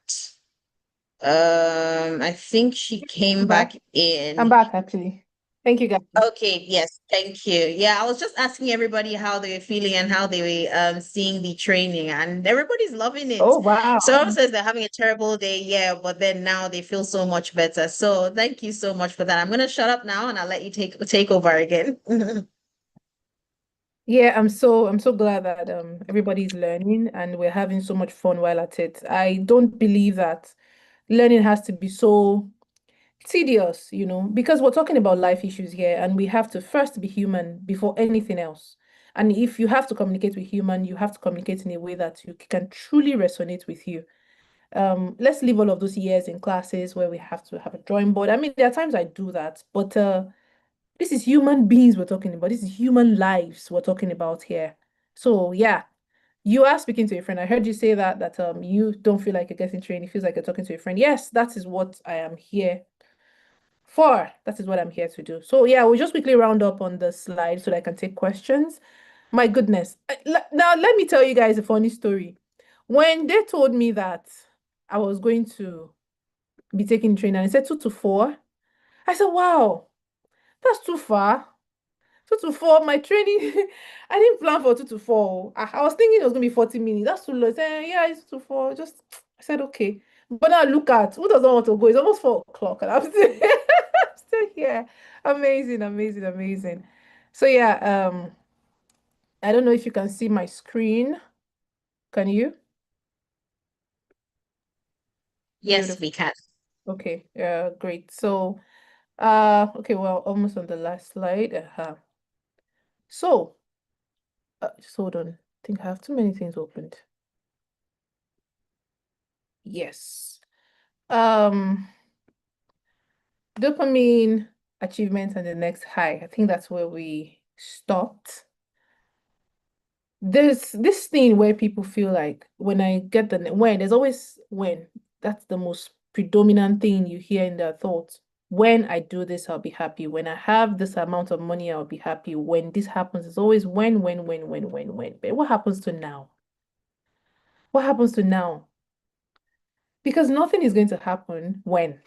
I think she came back I'm in. back actually. Thank you, guys. Okay, yes, thank you. Yeah, I was just asking everybody how they were feeling and how they were seeing the training, and everybody's loving it. Oh, wow. Someone says they're having a terrible day, yeah, but then now they feel so much better. So thank you so much for that. I'm gonna shut up now and I'll let you take over again. Yeah, I'm so glad that everybody's learning and we're having so much fun while at it. I don't believe that learning has to be so tedious, because we're talking about life issues here and we have to first be human before anything else. And if you have to communicate with human, you have to communicate in a way that you can truly resonate with you. Let's leave all of those years in classes where we have to have a drawing board. I mean, there are times I do that, but this is human beings we're talking about. This is human lives we're talking about here. So yeah, you are speaking to a friend. I heard you say that you don't feel like you're getting trained. It feels like you're talking to a friend. Yes, that is what I am here for. That is what I'm here to do. So yeah, we'll just quickly round up on the slide so that I can take questions. My goodness. Now let me tell you guys a funny story. When they told me that I was going to be taking training and I said 2 to 4, I said, wow, that's too far. 2 to 4, my training, I didn't plan for 2 to 4. I was thinking it was gonna be 40 minutes. That's too low. I said, yeah, it's 2 to 4. Just I said, okay. But now look at who doesn't want to go. It's almost 4 o'clock and I'm still, I'm still here. Amazing, amazing, amazing. So yeah, I don't know if you can see my screen. Can you? Yes, Beautiful. we can. Okay, yeah, great. So okay, well, almost on the last slide. So just hold on. I think I have too many things opened. Yes. Um, Dopamine achievement and the next high. I think that's where we stopped. There's this thing where people feel like when I get when, there's always when. That's the most predominant thing you hear in their thoughts. When I do this, I'll be happy. When I have this amount of money, I'll be happy. When this happens, it's always when. But what happens to now? What happens to now? Because nothing is going to happen when.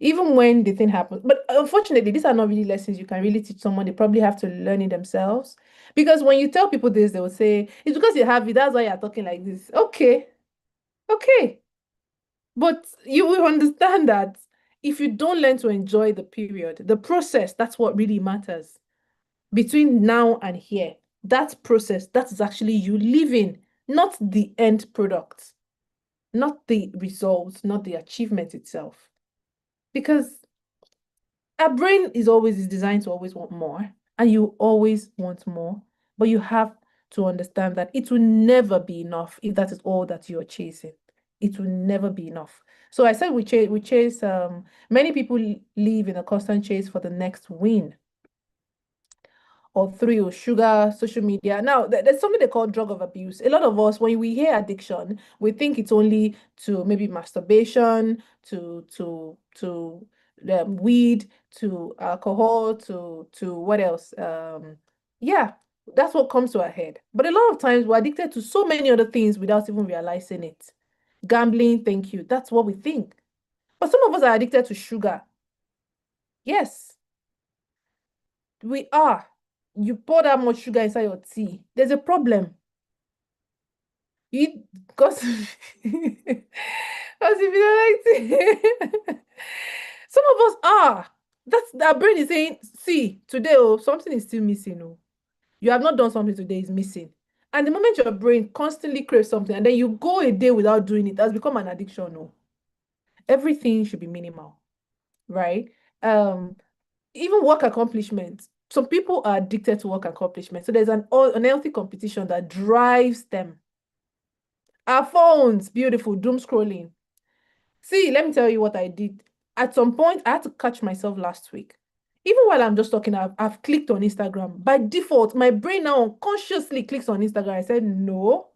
Even when the thing happens. But unfortunately, these are not really lessons you can really teach someone. They probably have to learn it themselves. Because when you tell people this, they will say, it's because you have it, that's why you're talking like this. Okay, okay. But you will understand that if you don't learn to enjoy the period, the process, that's what really matters. Between now and here, that process, that is actually you living, not the end product, not the results, not the achievement itself. Because our brain is designed to always want more, and you always want more, but you have to understand that it will never be enough if that is all that you're chasing. It will never be enough. So I said we chase many people live in a constant chase for the next win or thrill, sugar, social media. Now, there's something they call drug of abuse. A lot of us, when we hear addiction, we think it's only to maybe masturbation, to weed, to alcohol, to what else? Yeah, that's what comes to our head. But a lot of times we're addicted to so many other things without even realizing it. Gambling, thank you. That's what we think. But some of us are addicted to sugar. Yes, we are. You pour that much sugar inside your tea. There's a problem. You because because if you don't like tea, some of us are. That's our brain is saying, see, today, oh, something is still missing. Oh, you have not done something today, is missing. And the moment your brain constantly craves something and then you go a day without doing it, that's become an addiction. No, everything should be minimal, right? Um, Even work accomplishments. Some people are addicted to work accomplishments. So there's an unhealthy competition that drives them. Our phones, beautiful, doom scrolling. See, let me tell you what I did. At some point, I had to catch myself last week. Even while I'm just talking, I've clicked on Instagram. By default, my brain now unconsciously clicks on Instagram. I said, no,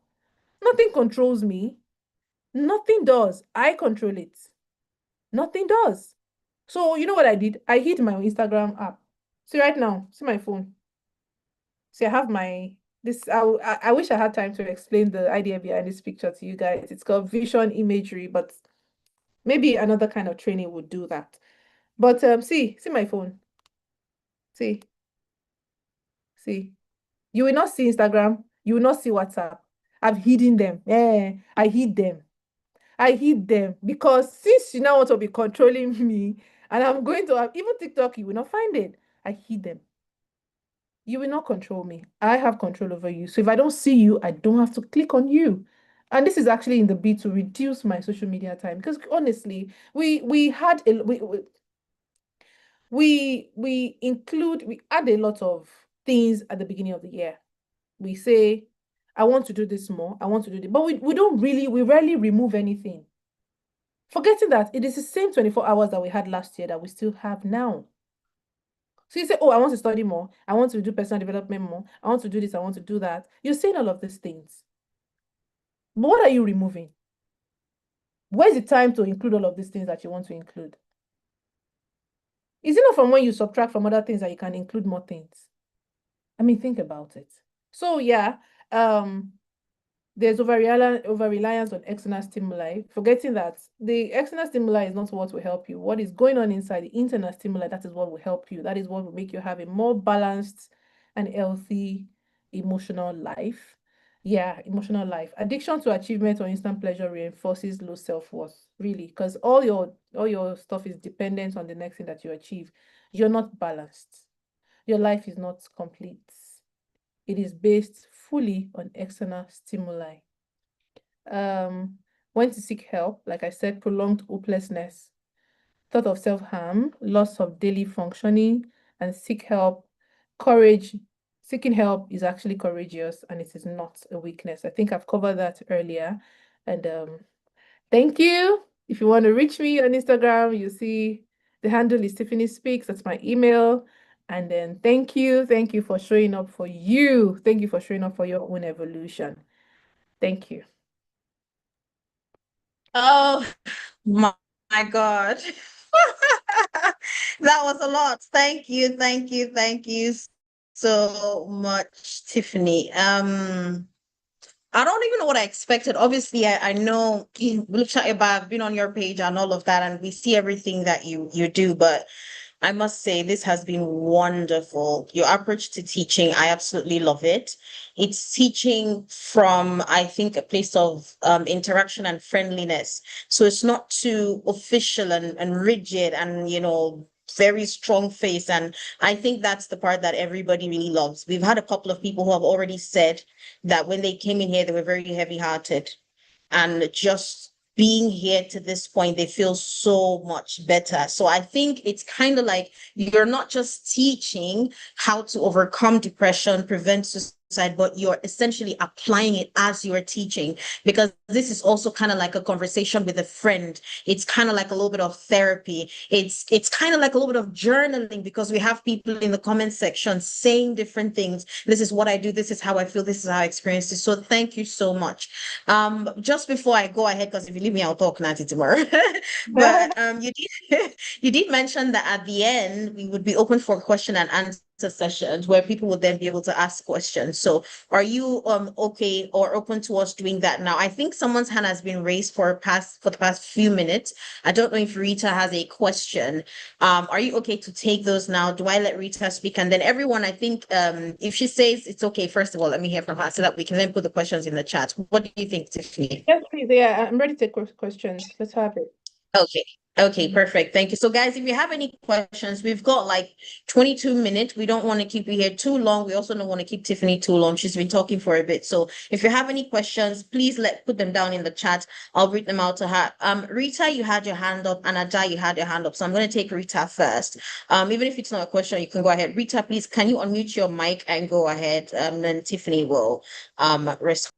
nothing controls me. Nothing does. I control it. Nothing does. So you know what I did? I hid my Instagram app. See right now, see my phone. See, I have my this. I wish I had time to explain the idea behind this picture to you guys. It's called vision imagery, but maybe another kind of training would do that. But see my phone. See, see. You will not see Instagram. You will not see WhatsApp. I've hidden them. Yeah, I hid them. I hid them because since you now want to be controlling me, and I'm going to have even TikTok, you will not find it. I hid them. You will not control me. I have control over you. So if I don't see you, I don't have to click on you. And this is actually in the bid to reduce my social media time because honestly, we had a we add a lot of things at the beginning of the year. We say, I want to do this more, I want to do this, but we rarely remove anything. Forgetting that it is the same 24 hours that we had last year that we still have now. So you say, oh, I want to study more. I want to do personal development more. I want to do this. I want to do that. You're saying all of these things. But what are you removing? Where's the time to include all of these things that you want to include? Is it not from when you subtract from other things that you can include more things? I mean, think about it. So yeah, there's over-reliance on external stimuli, forgetting that the external stimuli is not what will help you. What is going on inside the internal stimuli, that is what will help you. That is what will make you have a more balanced and healthy emotional life. Yeah, emotional life. Addiction to achievement or instant pleasure reinforces low self-worth, really, because all your stuff is dependent on the next thing that you achieve. You're not balanced. Your life is not complete. It is based fully on external stimuli. When to seek help, like I said, prolonged hopelessness, thought of self-harm, loss of daily functioning, and seek help. Courage, seeking help is actually courageous and it is not a weakness. I think I've covered that earlier. And thank you. If you want to reach me on Instagram, you see the handle is Tiffany Speaks. That's my email. And then thank you. Thank you for showing up for you. Thank you for showing up for your own evolution. Thank you. Oh my God. That was a lot. Thank you so much, Tiffany. I don't even know what I expected. Obviously, I know we looked at your bio, I've been on your page and all of that, and we see everything that you do, but I must say, this has been wonderful. Your approach to teaching, I absolutely love it. It's teaching from, I think, a place of interaction and friendliness. So it's not too official and rigid and, very strong face. And I think that's the part that everybody really loves. We've had a couple of people who have already said that when they came in here, they were very heavy-hearted and just being here to this point, they feel so much better. So I think it's kind of like you're not just teaching how to overcome depression, prevent suicide, but you're essentially applying it as you're teaching, because this is also kind of like a conversation with a friend. It's kind of like a little bit of therapy. It's kind of like a little bit of journaling, because we have people in the comment section saying different things. This is what I do. This is how I feel. This is how I experience it. So thank you so much. Just before I go ahead, because if you leave me, I'll talk Nancy tomorrow. But you did mention that at the end we would be open for question and answer sessions where people would then be able to ask questions. So are you okay or open to us doing that now? I think someone's hand has been raised for the past few minutes. I don't know if Rita has a question. Are you okay to take those now? Do I let Rita speak? And then everyone, I think if she says it's okay, first of all, let me hear from her so that we can then put the questions in the chat. What do you think, Tiffany? Yes, please. Yeah, I'm ready to take questions. Let's have it. Okay. Okay, perfect. Thank you. So guys, if you have any questions, we've got like 22 minutes. We don't want to keep you here too long. We also don't want to keep Tiffany too long. She's been talking for a bit. So if you have any questions, please put them down in the chat. I'll read them out to her. Rita, you had your hand up, and Ada, you had your hand up. So I'm going to take Rita first. Even if it's not a question, you can go ahead. Rita, please, can you unmute your mic and go ahead? Then Tiffany will respond.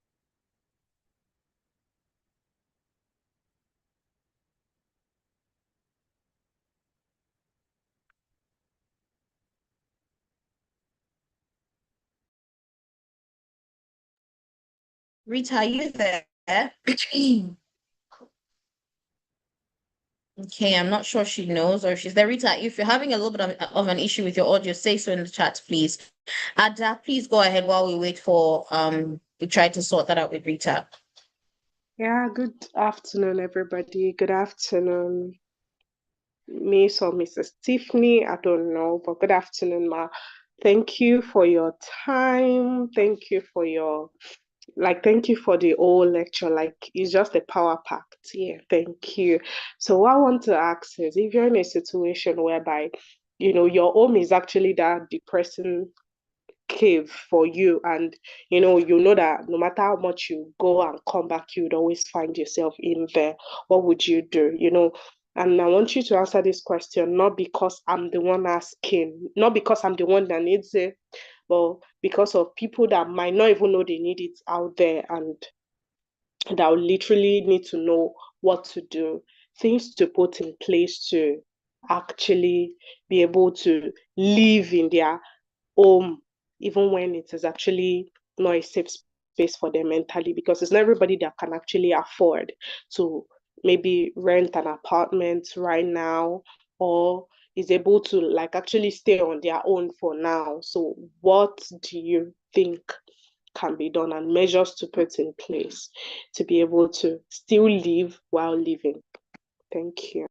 Rita, are you there? Okay, I'm not sure she knows or if she's there. Rita, if you're having a little bit of an issue with your audio, say so in the chat, please. Ada, please go ahead while we wait for we try to sort that out with Rita. Yeah, good afternoon, everybody. Good afternoon, Miss or Mrs. Tiffany. I don't know, but good afternoon, Ma. Thank you for your time. Thank you for your thank you for the whole lecture. Like, it's just a power packed. Yeah, thank you. So what I want to ask is, if you're in a situation whereby, your home is actually that depressing cave for you, and you know that no matter how much you go and come back, you would always find yourself in there, what would you do? And I want you to answer this question, not because I'm the one asking, not because I'm the one that needs it, but because of people that might not even know they need it out there, and that will literally need to know what to do, things to put in place to actually be able to live in their home, even when it is actually not a safe space for them mentally, because it's not everybody that can actually afford to maybe rent an apartment right now, or is able to actually stay on their own for now. So what do you think can be done, and measures to put in place to be able to still live while living? Thank you.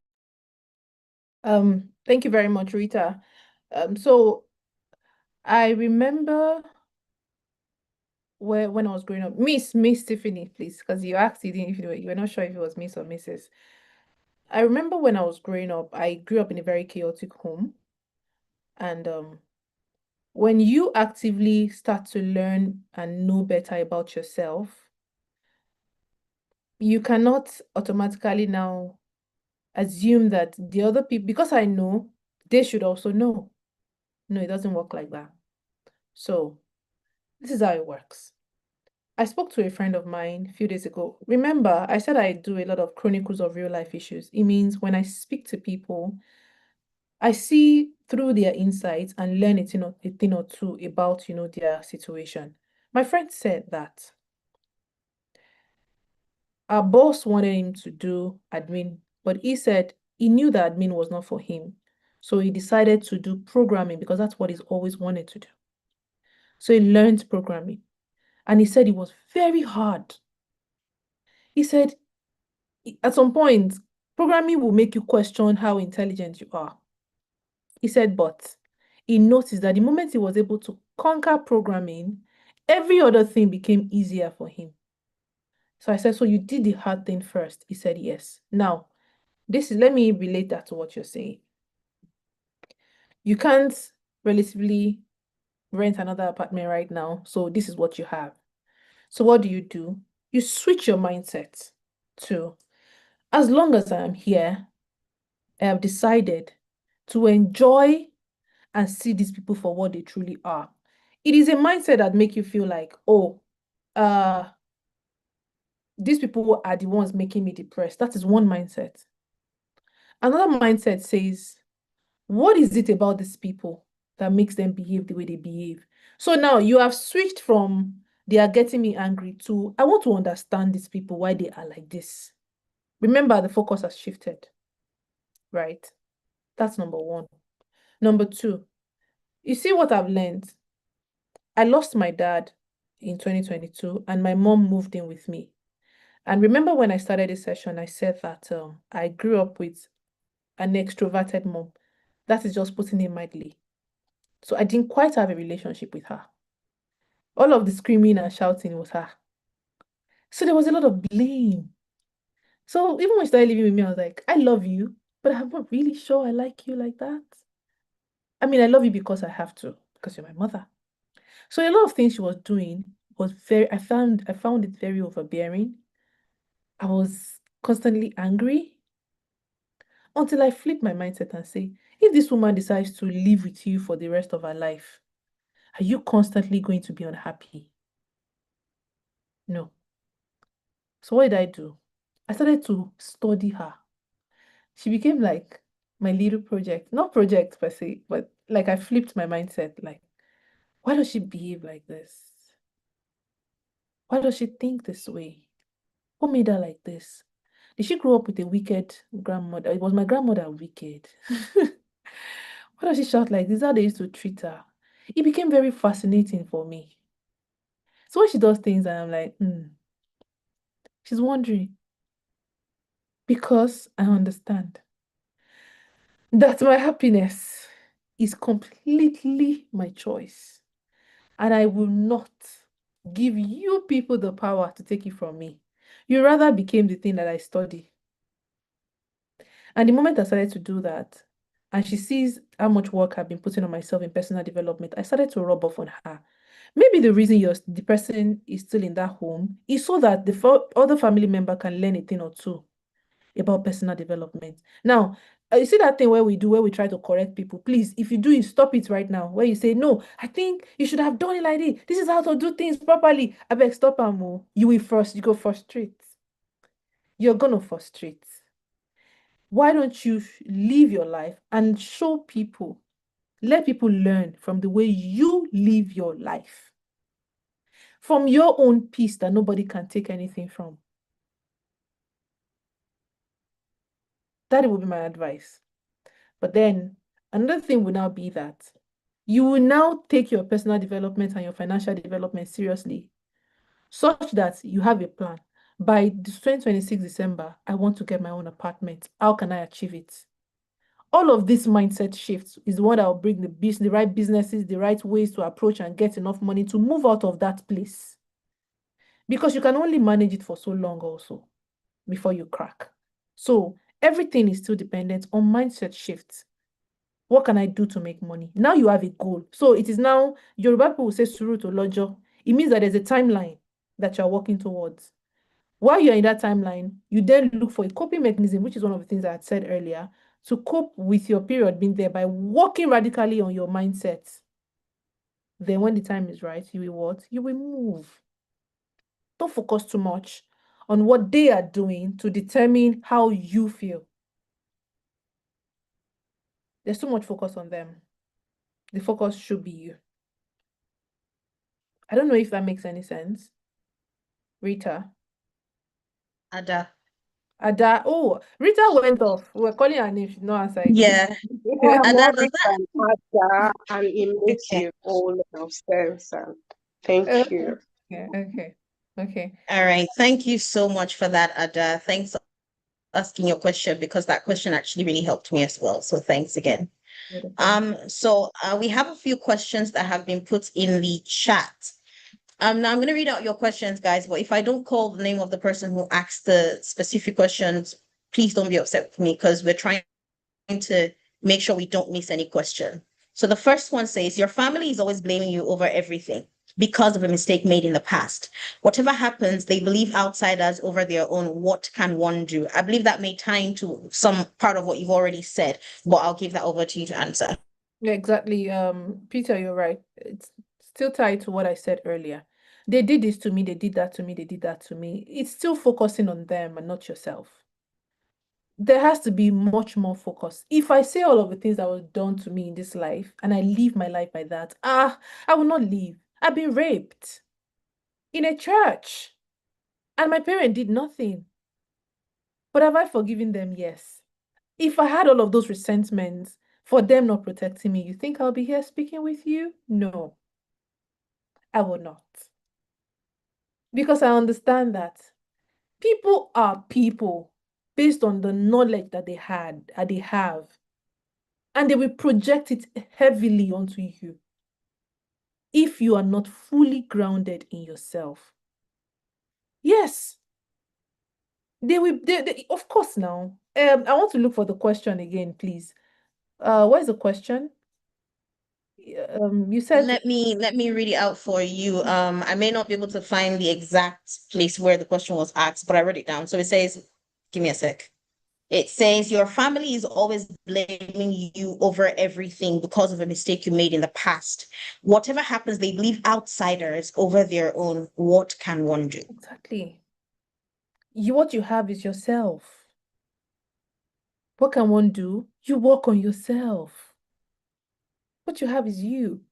Thank you very much, Rita. So I remember when I was growing up, Miss Tiffany, please, because you asked, if you were not sure if it was Miss or Mrs. I remember when I was growing up, I grew up in a very chaotic home, and when you actively start to learn and know better about yourself, you cannot automatically now assume that the other people, because I know, they should also know. No, it doesn't work like that. So this is how it works. I spoke to a friend of mine a few days ago. Remember, I said I do a lot of chronicles of real life issues. It means when I speak to people, I see through their insights and learn a thing or two about, their situation. My friend said that our boss wanted him to do admin, but he said he knew that admin was not for him. So he decided to do programming because that's what he's always wanted to do. So he learned programming. And he said it was very hard. He said at some point, programming will make you question how intelligent you are. He said, but he noticed that the moment he was able to conquer programming, every other thing became easier for him. So I said, so you did the hard thing first? He said, yes. Now, let me relate that to what you're saying. You can't relatively rent another apartment right now. So this is what you have. So what do? You switch your mindset to, as long as I am here, I have decided to enjoy and see these people for what they truly are. It is a mindset that make you feel like, oh, these people are the ones making me depressed. That is one mindset. Another mindset says, what is it about these people that makes them behave the way they behave? So now you have switched from they are getting me angry to I want to understand these people, why they are like this. Remember, the focus has shifted, right? That's number one. Number two, you see what I've learned? I lost my dad in 2022 and my mom moved in with me. And remember when I started this session, I said that I grew up with an extroverted mom. That is just putting it mildly. So I didn't quite have a relationship with her. All of the screaming and shouting was her. So there was a lot of blame. So even when she started living with me, I was like, I love you, but I'm not really sure I like you like that. I mean, I love you because I have to, because you're my mother. So a lot of things she was doing was I found it very overbearing. I was constantly angry until I flipped my mindset and say, if this woman decides to live with you for the rest of her life, are you constantly going to be unhappy? No. So what did I do? I started to study her. She became like my little project. Not project per se, but like I flipped my mindset. Like, why does she behave like this? Why does she think this way? What made her like this? Did she grow up with a wicked grandmother? Was my grandmother wicked? Why does she shout like this? How they used to treat her. It became very fascinating for me. So when she does things, I'm like, she's wondering. Because I understand that my happiness is completely my choice. And I will not give you people the power to take it from me. You rather became the thing that I study. And the moment I started to do that, and she sees how much work I've been putting on myself in personal development, I started to rub off on her. Maybe the reason the person is still in that home is so that the other family member can learn a thing or two about personal development. Now, you see that thing where we try to correct people. Please, if you do it, stop it right now. Where you say, no, I think you should have done it like this. This is how to do things properly. I beg, stop and move. You go frustrate. You're gonna frustrate. Why don't you live your life and show people, let people learn from the way you live your life, from your own peace that nobody can take anything from. That would be my advice. But then another thing would now be that you will now take your personal development and your financial development seriously, such that you have a plan. By 2026 December, I want to get my own apartment. How can I achieve it? All of this mindset shifts is the one that will bring the right businesses, the right ways to approach and get enough money to move out of that place. Because you can only manage it for so long also before you crack. So everything is still dependent on mindset shifts. What can I do to make money? Now you have a goal. So it is now, Yoruba people will say suru to lojo. It means that there's a timeline that you're working towards. While you're in that timeline, you then look for a coping mechanism, which is one of the things I had said earlier, to cope with your period being there by working radically on your mindset. Then when the time is right, you will what? You will move. Don't focus too much on what they are doing to determine how you feel. There's too much focus on them. The focus should be you. I don't know if that makes any sense. Rita. Ada. Ada. Oh, Rita went off. We're calling her name. She's not answering. Yeah. Yeah, Ada, more does that than Ada, and it makes okay? a whole lot of sense. And thank you. Okay. All right. Thank you so much for that, Ada. Thanks for asking your question because that question actually really helped me as well. So thanks again. Beautiful. We have a few questions that have been put in the chat. Now I'm going to read out your questions, guys, but if I don't call the name of the person who asked the specific questions, please don't be upset with me because we're trying to make sure we don't miss any question. So the first one says, your family is always blaming you over everything because of a mistake made in the past. Whatever happens, they believe outsiders over their own. What can one do? I believe that may tie into some part of what you've already said, but I'll give that over to you to answer. Yeah, exactly. Peter, you're right. It's still tied to what I said earlier. They did this to me, they did that to me, they did that to me. It's still focusing on them and not yourself. There has to be much more focus. If I say all of the things that was done to me in this life and I live my life by that, I will not live. I've been raped in a church and my parent did nothing. But have I forgiven them? Yes. If I had all of those resentments for them not protecting me, you think I'll be here speaking with you? No, I will not. Because I understand that people are people based on the knowledge that they have, and they will project it heavily onto you if you are not fully grounded in yourself. Yes, they will. Of course. Now, I want to look for the question again, please. Where's the question? You said Let me read it out for you. I may not be able to find the exact place where the question was asked, but I wrote it down. So it says, give me a sec. It says your family is always blaming you over everything because of a mistake you made in the past. Whatever happens, they believe outsiders over their own. What can one do? exactly. What you have is yourself. What can one do? You work on yourself. What you have is you.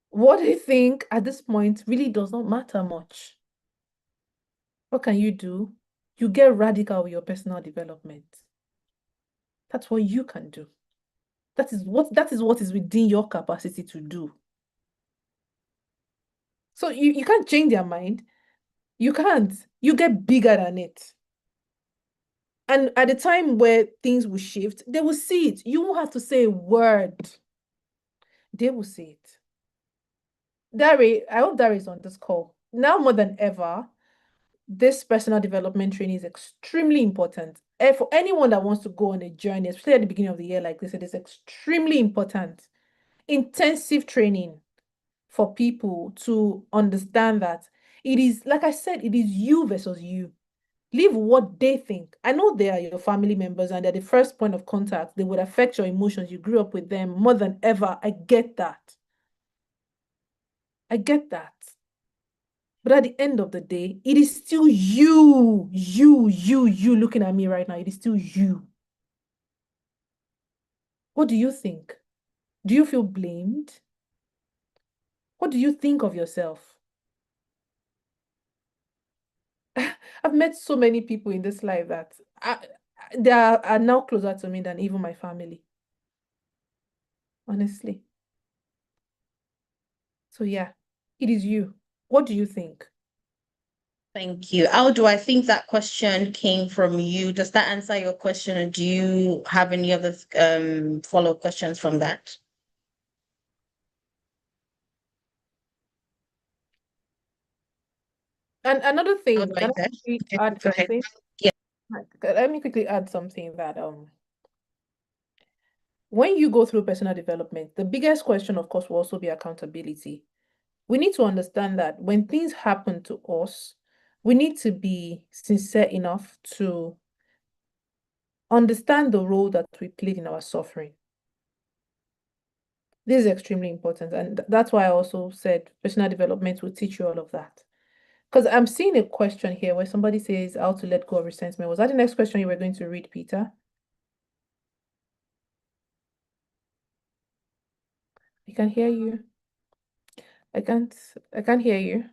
What they think at this point really does not matter much. What can you do? You get radical with your personal development. That's what you can do. That is what is within your capacity to do. So you can't change their mind. You can't. You get bigger than it. And at the time where things will shift, they will see it. You won't have to say a word. They will see it. Dari, I hope Dari is on this call. Now more than ever, this personal development training is extremely important. And for anyone that wants to go on a journey, especially at the beginning of the year like this, it is extremely important. Intensive training for people to understand that it is, like I said, it is you versus you. Leave what they think. I know they are your family members and they're the first point of contact. They would affect your emotions. You grew up with them more than ever. I get that. I get that. But at the end of the day, it is still you looking at me right now. It is still you. What do you think? Do you feel blamed? What do you think of yourself? I've met so many people in this life that they are now closer to me than even my family. Honestly. So yeah, it is you. What do you think? Thank you. How do I think that question came from you? Does that answer your question, or do you have any other follow-up questions from that? And another How thing, do I can I say? quickly Okay, add go ahead. something? Yeah. Let me quickly add something that when you go through personal development, the biggest question, of course, will also be accountability. We need to understand that when things happen to us, we need to be sincere enough to understand the role that we played in our suffering. This is extremely important. And that's why I also said personal development will teach you all of that. Because I'm seeing a question here where somebody says how to let go of resentment. Was that the next question you were going to read, Peter? I can hear you. I can't hear you.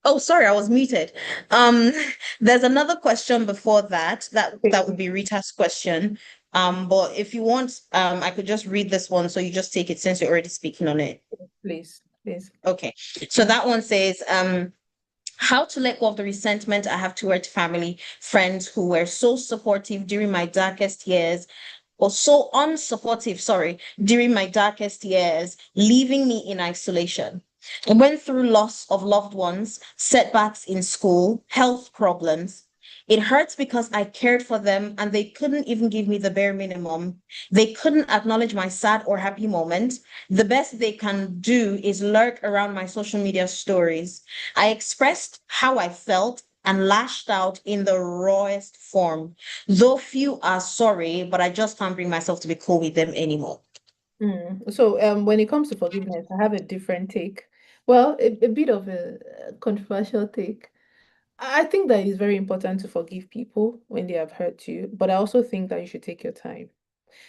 Oh, sorry, I was muted. There's another question before that would be Rita's question. But if you want, I could just read this one, so you just take it since you're already speaking on it. Please. Okay. So that one says, how to let go of the resentment I have toward family, friends who were so supportive during my darkest years, or so unsupportive, sorry, during my darkest years, leaving me in isolation. I went through loss of loved ones, setbacks in school, health problems. It hurts because I cared for them and they couldn't even give me the bare minimum. They couldn't acknowledge my sad or happy moment. The best they can do is lurk around my social media stories. I expressed how I felt and lashed out in the rawest form. Though few are sorry, but I just can't bring myself to be cool with them anymore. So when it comes to forgiveness, I have a different take. Well, a bit of a controversial take. I think that it's very important to forgive people when they have hurt you, but I also think that you should take your time.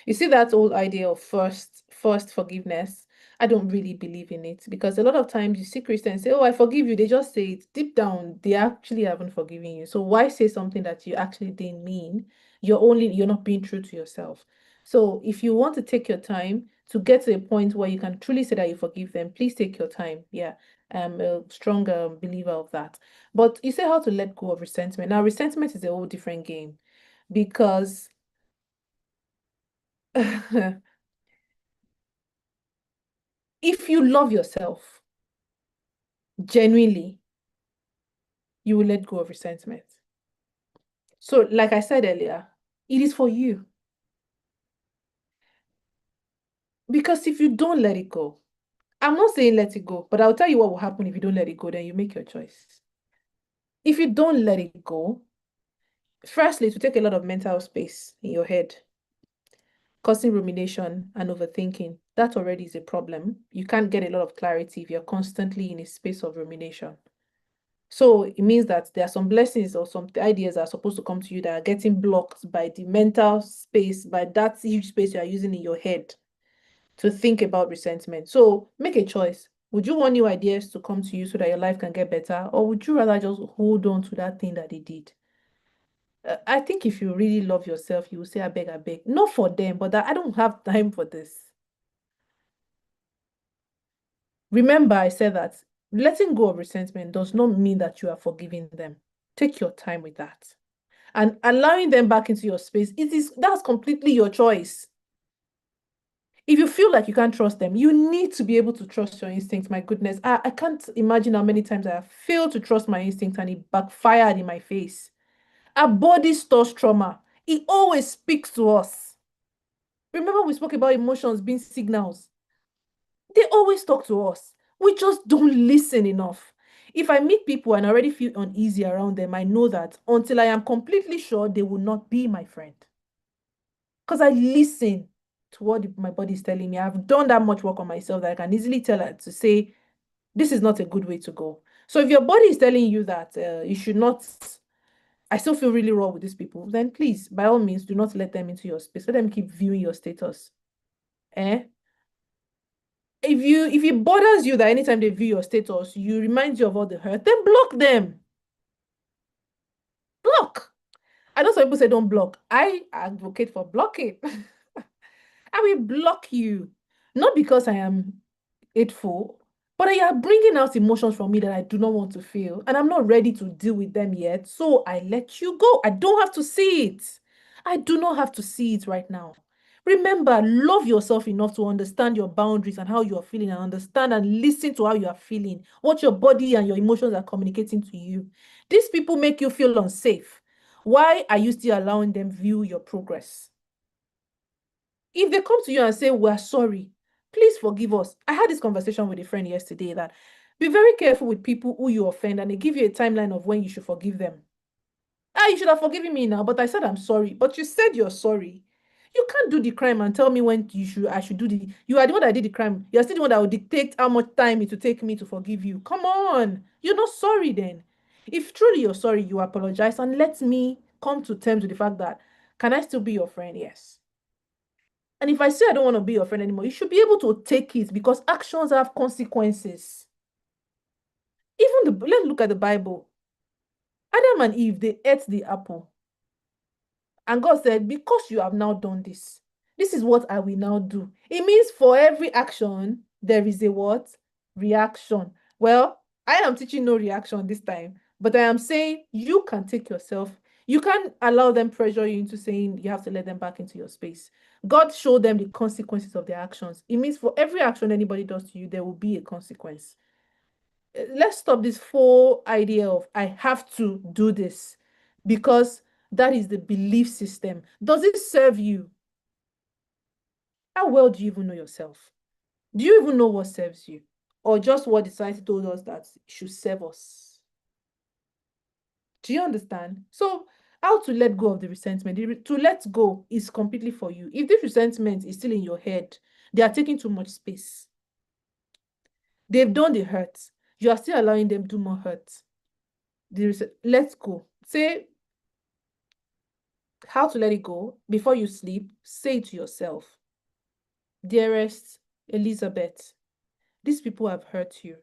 You see that old idea of first forgiveness? I don't really believe in it because a lot of times you see Christians say, "Oh, I forgive you." They just say it. Deep down, they actually haven't forgiven you. So why say something that you actually didn't mean? You're not being true to yourself. So if you want to take your time to get to a point where you can truly say that you forgive them, please take your time. Yeah, I'm a strong believer of that. But you say how to let go of resentment. Now, resentment is a whole different game because if you love yourself genuinely, you will let go of resentment. So, like I said earlier, it is for you. Because if you don't let it go, I'm not saying let it go, but I'll tell you what will happen if you don't let it go, then you make your choice. If you don't let it go, firstly, it will take a lot of mental space in your head, causing rumination and overthinking. That already is a problem. You can't get a lot of clarity if you're constantly in a space of rumination. So it means that there are some blessings or some ideas that are supposed to come to you that are getting blocked by the mental space, by that huge space you are using in your head to think about resentment. So make a choice. Would you want new ideas to come to you so that your life can get better? Or would you rather just hold on to that thing that they did? I think if you really love yourself, you will say, I beg, I beg. Not for them, but that I don't have time for this. Remember, I said that letting go of resentment does not mean that you are forgiving them. Take your time with that. And allowing them back into your space, that's completely your choice. If you feel like you can't trust them, you need to be able to trust your instincts. My goodness, I can't imagine how many times I have failed to trust my instinct and it backfired in my face. Our body stores trauma. It always speaks to us. Remember we spoke about emotions being signals. They always talk to us. We just don't listen enough. If I meet people and I already feel uneasy around them, I know that until I am completely sure they will not be my friend. Because I listen to what my body is telling me. I've done that much work on myself that I can easily tell her to say, this is not a good way to go. So if your body is telling you that you should not, I still feel really raw with these people, then please, by all means, do not let them into your space. Let them keep viewing your status. Eh? If it bothers you that anytime they view your status, you remind you of all the hurt, then block them. Block. I know some people say don't block. I advocate for blocking. I will block you. Not because I am hateful, but you are bringing out emotions from me that I do not want to feel, and I'm not ready to deal with them yet. So I let you go. I don't have to see it. I do not have to see it right now. Remember, love yourself enough to understand your boundaries and how you are feeling, and understand and listen to how you are feeling, what your body and your emotions are communicating to you. These people make you feel unsafe. Why are you still allowing them view your progress? If they come to you and say, we're sorry, please forgive us. I had this conversation with a friend yesterday that be very careful with people who you offend, and they give you a timeline of when you should forgive them. You should have forgiven me now, but I said I'm sorry. But you said you're sorry. You can't do the crime and tell me when I should do the. You are the one that did the crime. You're still the one that will dictate how much time it will take me to forgive you. Come on. You're not sorry then. If truly you're sorry, you apologize and let me come to terms with the fact that, can I still be your friend? Yes. And if I say I don't want to be your friend anymore, you should be able to take it, because actions have consequences. Let's look at the Bible. Adam and Eve, they ate the apple. And God said, because you have now done this, this is what I will now do. It means for every action, there is a what? Reaction. Well, I am teaching no reaction this time, but I am saying you can take yourself. You can't allow them pressure you into saying you have to let them back into your space. God showed them the consequences of their actions. It means for every action anybody does to you, there will be a consequence. Let's stop this full idea of I have to do this, because that is the belief system. Does it serve you? How well do you even know yourself? Do you even know what serves you? Or just what the society told us that should serve us? Do you understand? So, how to let go of the resentment? To let go is completely for you. If this resentment is still in your head, they are taking too much space. They've done the hurt. You are still allowing them to do more hurt. Let go. Say how to let it go. Before you sleep, say to yourself, dearest Elizabeth, these people have hurt you,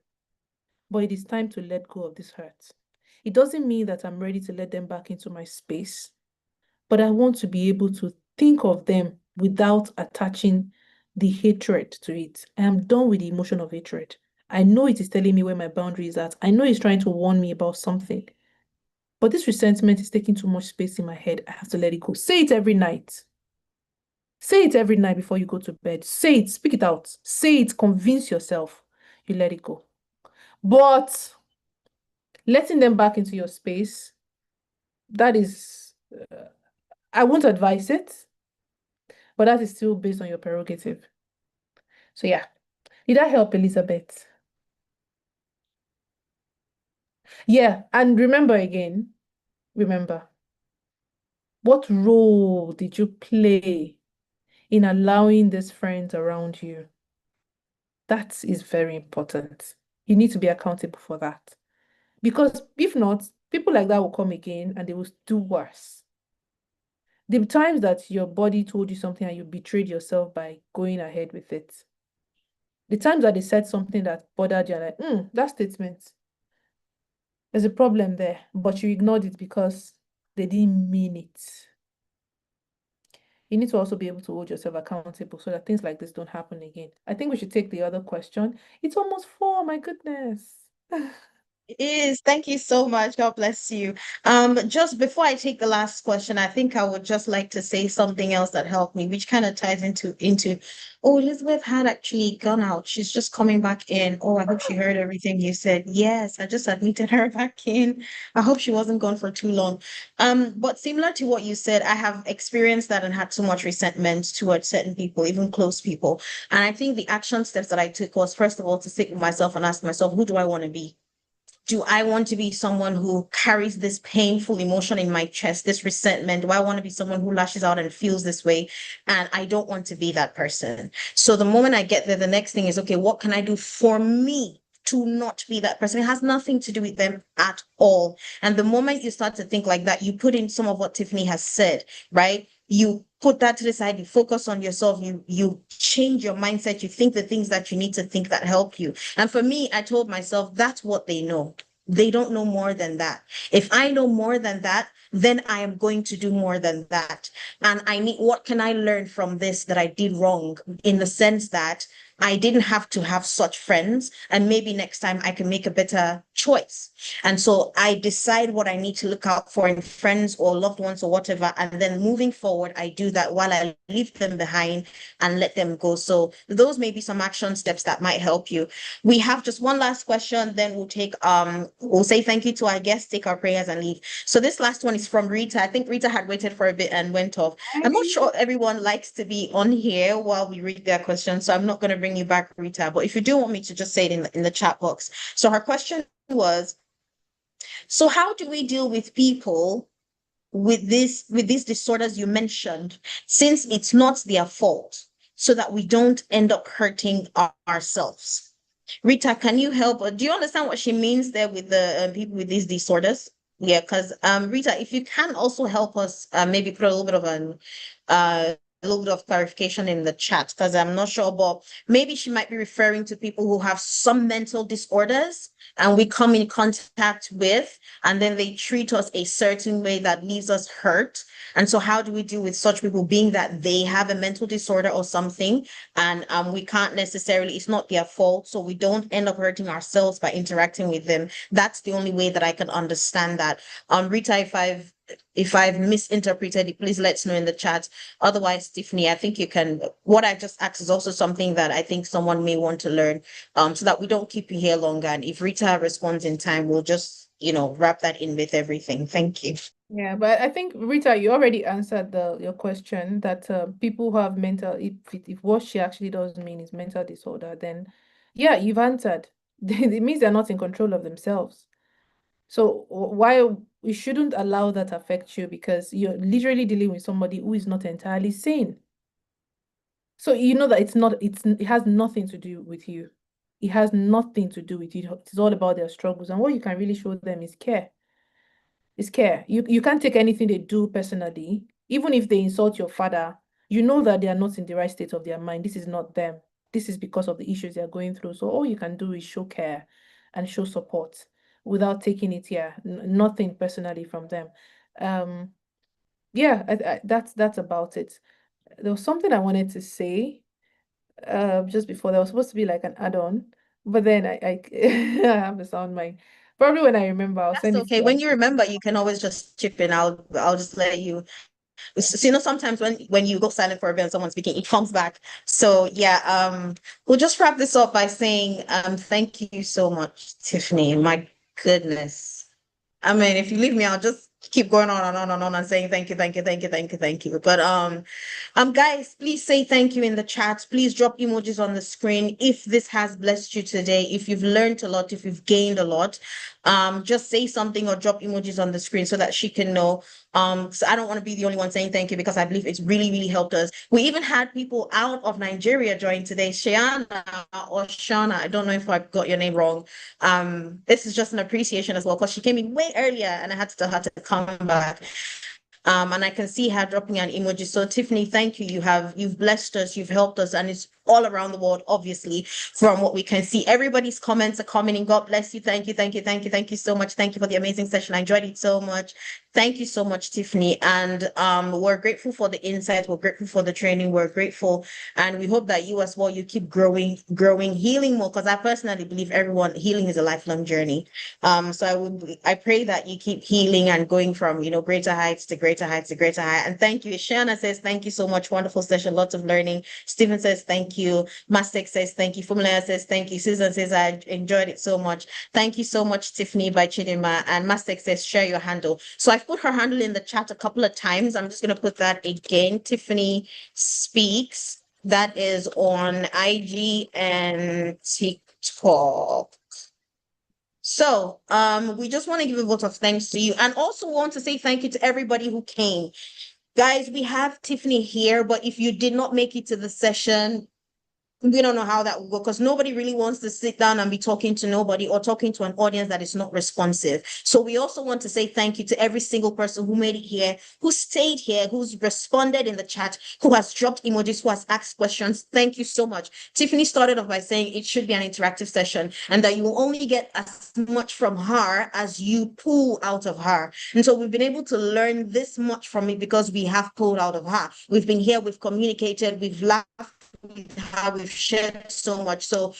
but it is time to let go of this hurt. It doesn't mean that I'm ready to let them back into my space, but I want to be able to think of them without attaching the hatred to it. I am done with the emotion of hatred. I know it is telling me where my boundary is at. I know it's trying to warn me about something. But this resentment is taking too much space in my head. I have to let it go. Say it every night. Say it every night before you go to bed. Say it, speak it out. Say it, convince yourself. You let it go. But letting them back into your space, that is, I won't advise it, but that is still based on your prerogative. So yeah, did that help, Elizabeth? Yeah, and remember, what role did you play in allowing these friends around you? That is very important. You need to be accountable for that. Because if not, people like that will come again and they will do worse. The times that your body told you something and you betrayed yourself by going ahead with it, The times that they said something that bothered you, like, that statement, there's a problem there, but you ignored it because they didn't mean it. You need to also be able to hold yourself accountable so that things like this don't happen again. I think we should take the other question. It's almost 4, my goodness. It is. Thank you so much. God bless you. Just before I take the last question, I think I would just like to say something else that helped me, which kind of ties into oh, Elizabeth had actually gone out. She's just coming back in. Oh, I hope she heard everything you said. Yes, I just admitted her back in. I hope she wasn't gone for too long. But similar to what you said, I have experienced that and had too much resentment towards certain people, even close people. And I think the action steps that I took was first of all to sit with myself and ask myself, who do I want to be? Do I want to be someone who carries this painful emotion in my chest, this resentment? Do I want to be someone who lashes out and feels this way? And I don't want to be that person. So the moment I get there, the next thing is, okay, what can I do for me to not be that person? It has nothing to do with them at all. And the moment you start to think like that, you put in some of what Tiffany has said, right? You put that to the side, you focus on yourself, you change your mindset, you think the things that you need to think that help you. And for me, I told myself that's what they know. They don't know more than that. If I know more than that, then I am going to do more than that. And what can I learn from this that I did wrong, in the sense that I didn't have to have such friends, and maybe next time I can make a better choice. And so I decide what I need to look out for in friends or loved ones or whatever. And then moving forward, I do that while I leave them behind and let them go. So those may be some action steps that might help you. We have just one last question, then we'll say thank you to our guests, take our prayers and leave. So this last one is from Rita. I think Rita had waited for a bit and went off. I'm not sure everyone likes to be on here while we read their questions, so I'm not going to bring you back, Rita. But if you do want me to, just say it in the chat box. So her question was, so how do we deal with people with these disorders you mentioned, since it's not their fault, so that we don't end up hurting ourselves? Rita, can you help? Do you understand what she means there with the people with these disorders? Yeah, because Rita, if you can also help us, maybe put a little bit of clarification in the chat, because I'm not sure, but maybe she might be referring to people who have some mental disorders and we come in contact with, and then they treat us a certain way that leaves us hurt. And so how do we deal with such people, being that they have a mental disorder or something, and we can't necessarily, it's not their fault, so we don't end up hurting ourselves by interacting with them. That's the only way that I can understand that. Rita, if I've misinterpreted it, please let us know in the chat. Otherwise, Tiffany, I think you can, what I just asked is also something that I think someone may want to learn, so that we don't keep you here longer. And if Rita responds in time, we'll just, wrap that in with everything. Thank you. Yeah, but I think, Rita, you already answered your question that people who have mental, if what she actually does mean is mental disorder, then yeah, you've answered. It means they're not in control of themselves. So why we shouldn't allow that affect you, because you're literally dealing with somebody who is not entirely sane. So you know that it has nothing to do with you. It has nothing to do with you. It's all about their struggles. And what you can really show them is care. Is care. You can't take anything they do personally. Even if they insult your father, you know that they are not in the right state of their mind. This is not them. This is because of the issues they are going through. So all you can do is show care and show support without taking it nothing personally from them. Yeah, that's about it. There was something I wanted to say just before. There was supposed to be like an add-on, but then I I have the sound mind. Probably when I remember, I'll That's send it to okay. you. When you remember, you can always just chip in. I'll just let you. So, sometimes when you go silent for a bit and someone's speaking, it comes back. So yeah, we'll just wrap this up by saying thank you so much, Tiffany. My goodness. I mean, if you leave me, I'll just keep going on and on and on and saying thank you, thank you, thank you, thank you, thank you. But guys, please say thank you in the chat. Please drop emojis on the screen if this has blessed you today. If you've learned a lot, if you've gained a lot, just say something or drop emojis on the screen so that she can know. So I don't want to be the only one saying thank you, because I believe it's really, really helped us. We even had people out of Nigeria join today. Shayana or Shana, I don't know if I got your name wrong. This is just an appreciation as well, because she came in way earlier and I had to tell her to come back. And I can see her dropping an emoji. So Tiffany, thank you. You've blessed us, you've helped us, and it's all around the world, obviously, from what we can see. Everybody's comments are commenting. God bless you. Thank you, thank you, thank you, thank you so much. Thank you for the amazing session. I enjoyed it so much. Thank you so much, Tiffany. And we're grateful for the insights. We're grateful for the training. We're grateful, and we hope that you as well, you keep growing, healing more. Because I personally believe everyone healing is a lifelong journey. So I pray that you keep healing and going from, greater heights to greater heights to greater height. And thank you. Shana says, thank you so much. Wonderful session. Lots of learning. Stephen says, thank you. Mastek says, thank you. Fumulaya says, thank you. Susan says, I enjoyed it so much. Thank you so much, Tiffany by Chidima. And Mastek says, share your handle. So I've put her handle in the chat a couple of times. I'm just going to put that again. Tiffany Speaks. That is on IG and TikTok. So we just want to give a vote of thanks to you, and also want to say thank you to everybody who came. Guys, we have Tiffany here, but if you did not make it to the session, we don't know how that will go, because nobody really wants to sit down and be talking to nobody or talking to an audience that is not responsive. So we also want to say thank you to every single person who made it here, who stayed here, who's responded in the chat, who has dropped emojis, who has asked questions. Thank you so much. Tiffany started off by saying it should be an interactive session and that you will only get as much from her as you pull out of her. And so we've been able to learn this much from it because we have pulled out of her. We've been here, we've communicated, we've laughed with how we've shared so much. So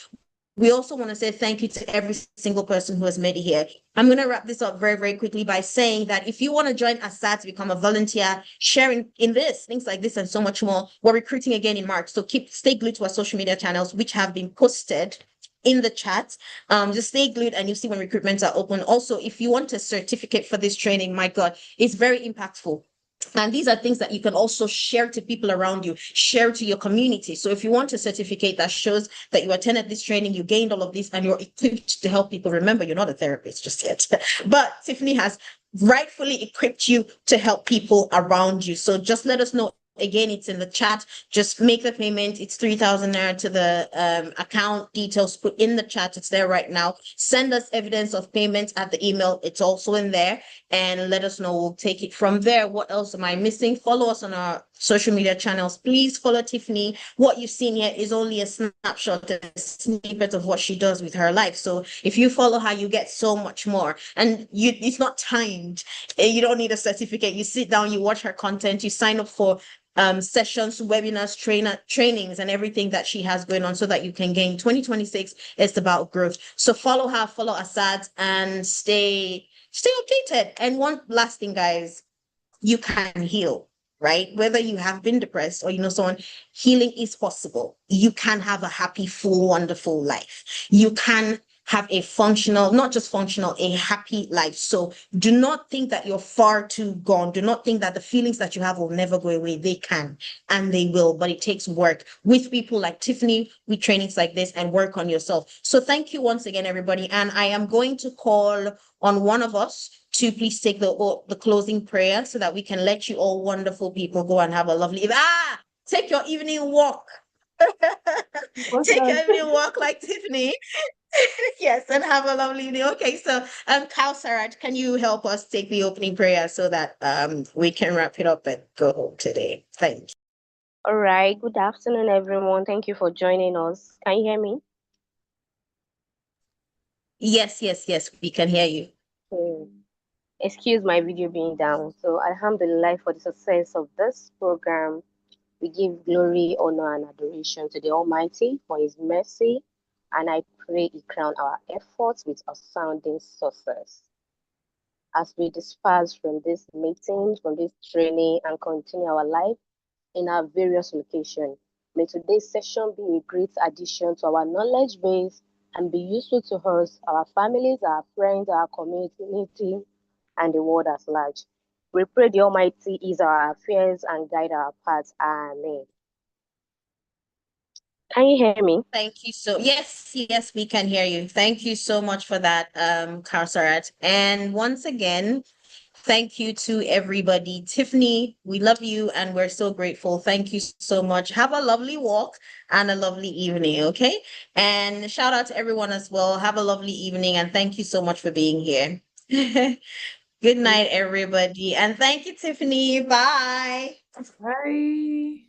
we also want to say thank you to every single person who has made it here. I'm going to wrap this up very, very quickly by saying that if you want to join ASAD to become a volunteer, sharing in this, things like this and so much more, we're recruiting again in March. So stay glued to our social media channels, which have been posted in the chat. Just stay glued and you see when recruitments are open. Also, if you want a certificate for this training, my God, it's very impactful. And these are things that you can also share to people around you, share to your community. So if you want a certificate that shows that you attended this training, you gained all of this, and you're equipped to help people, remember, you're not a therapist just yet. But Tiffany has rightfully equipped you to help people around you. So just let us know. Again, it's in the chat. Just make the payment. It's 3,000 naira to the account details put in the chat. It's there right now. Send us evidence of payment at the email. It's also in there. And let us know. We'll take it from there. What else am I missing? Follow us on our social media channels. Please follow Tiffany. What you've seen here is only a snapshot, a snippet of what she does with her life. So if you follow her, you get so much more. And it's not timed. You don't need a certificate. You sit down, you watch her content, you sign up for sessions, webinars, trainings, and everything that she has going on so that you can gain. 2026 is about growth. So follow her, follow ASAD, and stay updated. And one last thing, guys, you can heal, right? Whether you have been depressed or someone, healing is possible. You can have a happy, full, wonderful life. You can have a functional, not just functional, a happy life. So do not think that you're far too gone. Do not think that the feelings that you have will never go away. They can, and they will, but it takes work with people like Tiffany, with trainings like this, and work on yourself. So thank you once again, everybody. And I am going to call on one of us to please take the closing prayer so that we can let you all wonderful people go and have a lovely, take your evening walk. Take your evening walk like Tiffany. Yes, and have a lovely evening. Okay, so Kausarat, can you help us take the opening prayer so that we can wrap it up and go home today? Thank you. All right. Good afternoon, everyone. Thank you for joining us. Can you hear me? Yes, we can hear you. Excuse my video being down. So, Alhamdulillah for the success of this program. We give glory, honor, and adoration to the Almighty for His mercy, and I pray He crown our efforts with a sounding success. As we disperse from this meeting, from this training, and continue our life in our various locations, may today's session be a great addition to our knowledge base and be useful to us, our families, our friends, our community, and the world at large. We pray the Almighty ease our affairs and guide our paths. Amen. Can you hear me? Thank you yes, we can hear you. Thank you so much for that, Kausarat. And once again, thank you to everybody. Tiffany, we love you and we're so grateful. Thank you so much. Have a lovely walk and a lovely evening, okay? And shout out to everyone as well. Have a lovely evening and thank you so much for being here. Good night, everybody. And thank you, Tiffany. Bye. Bye.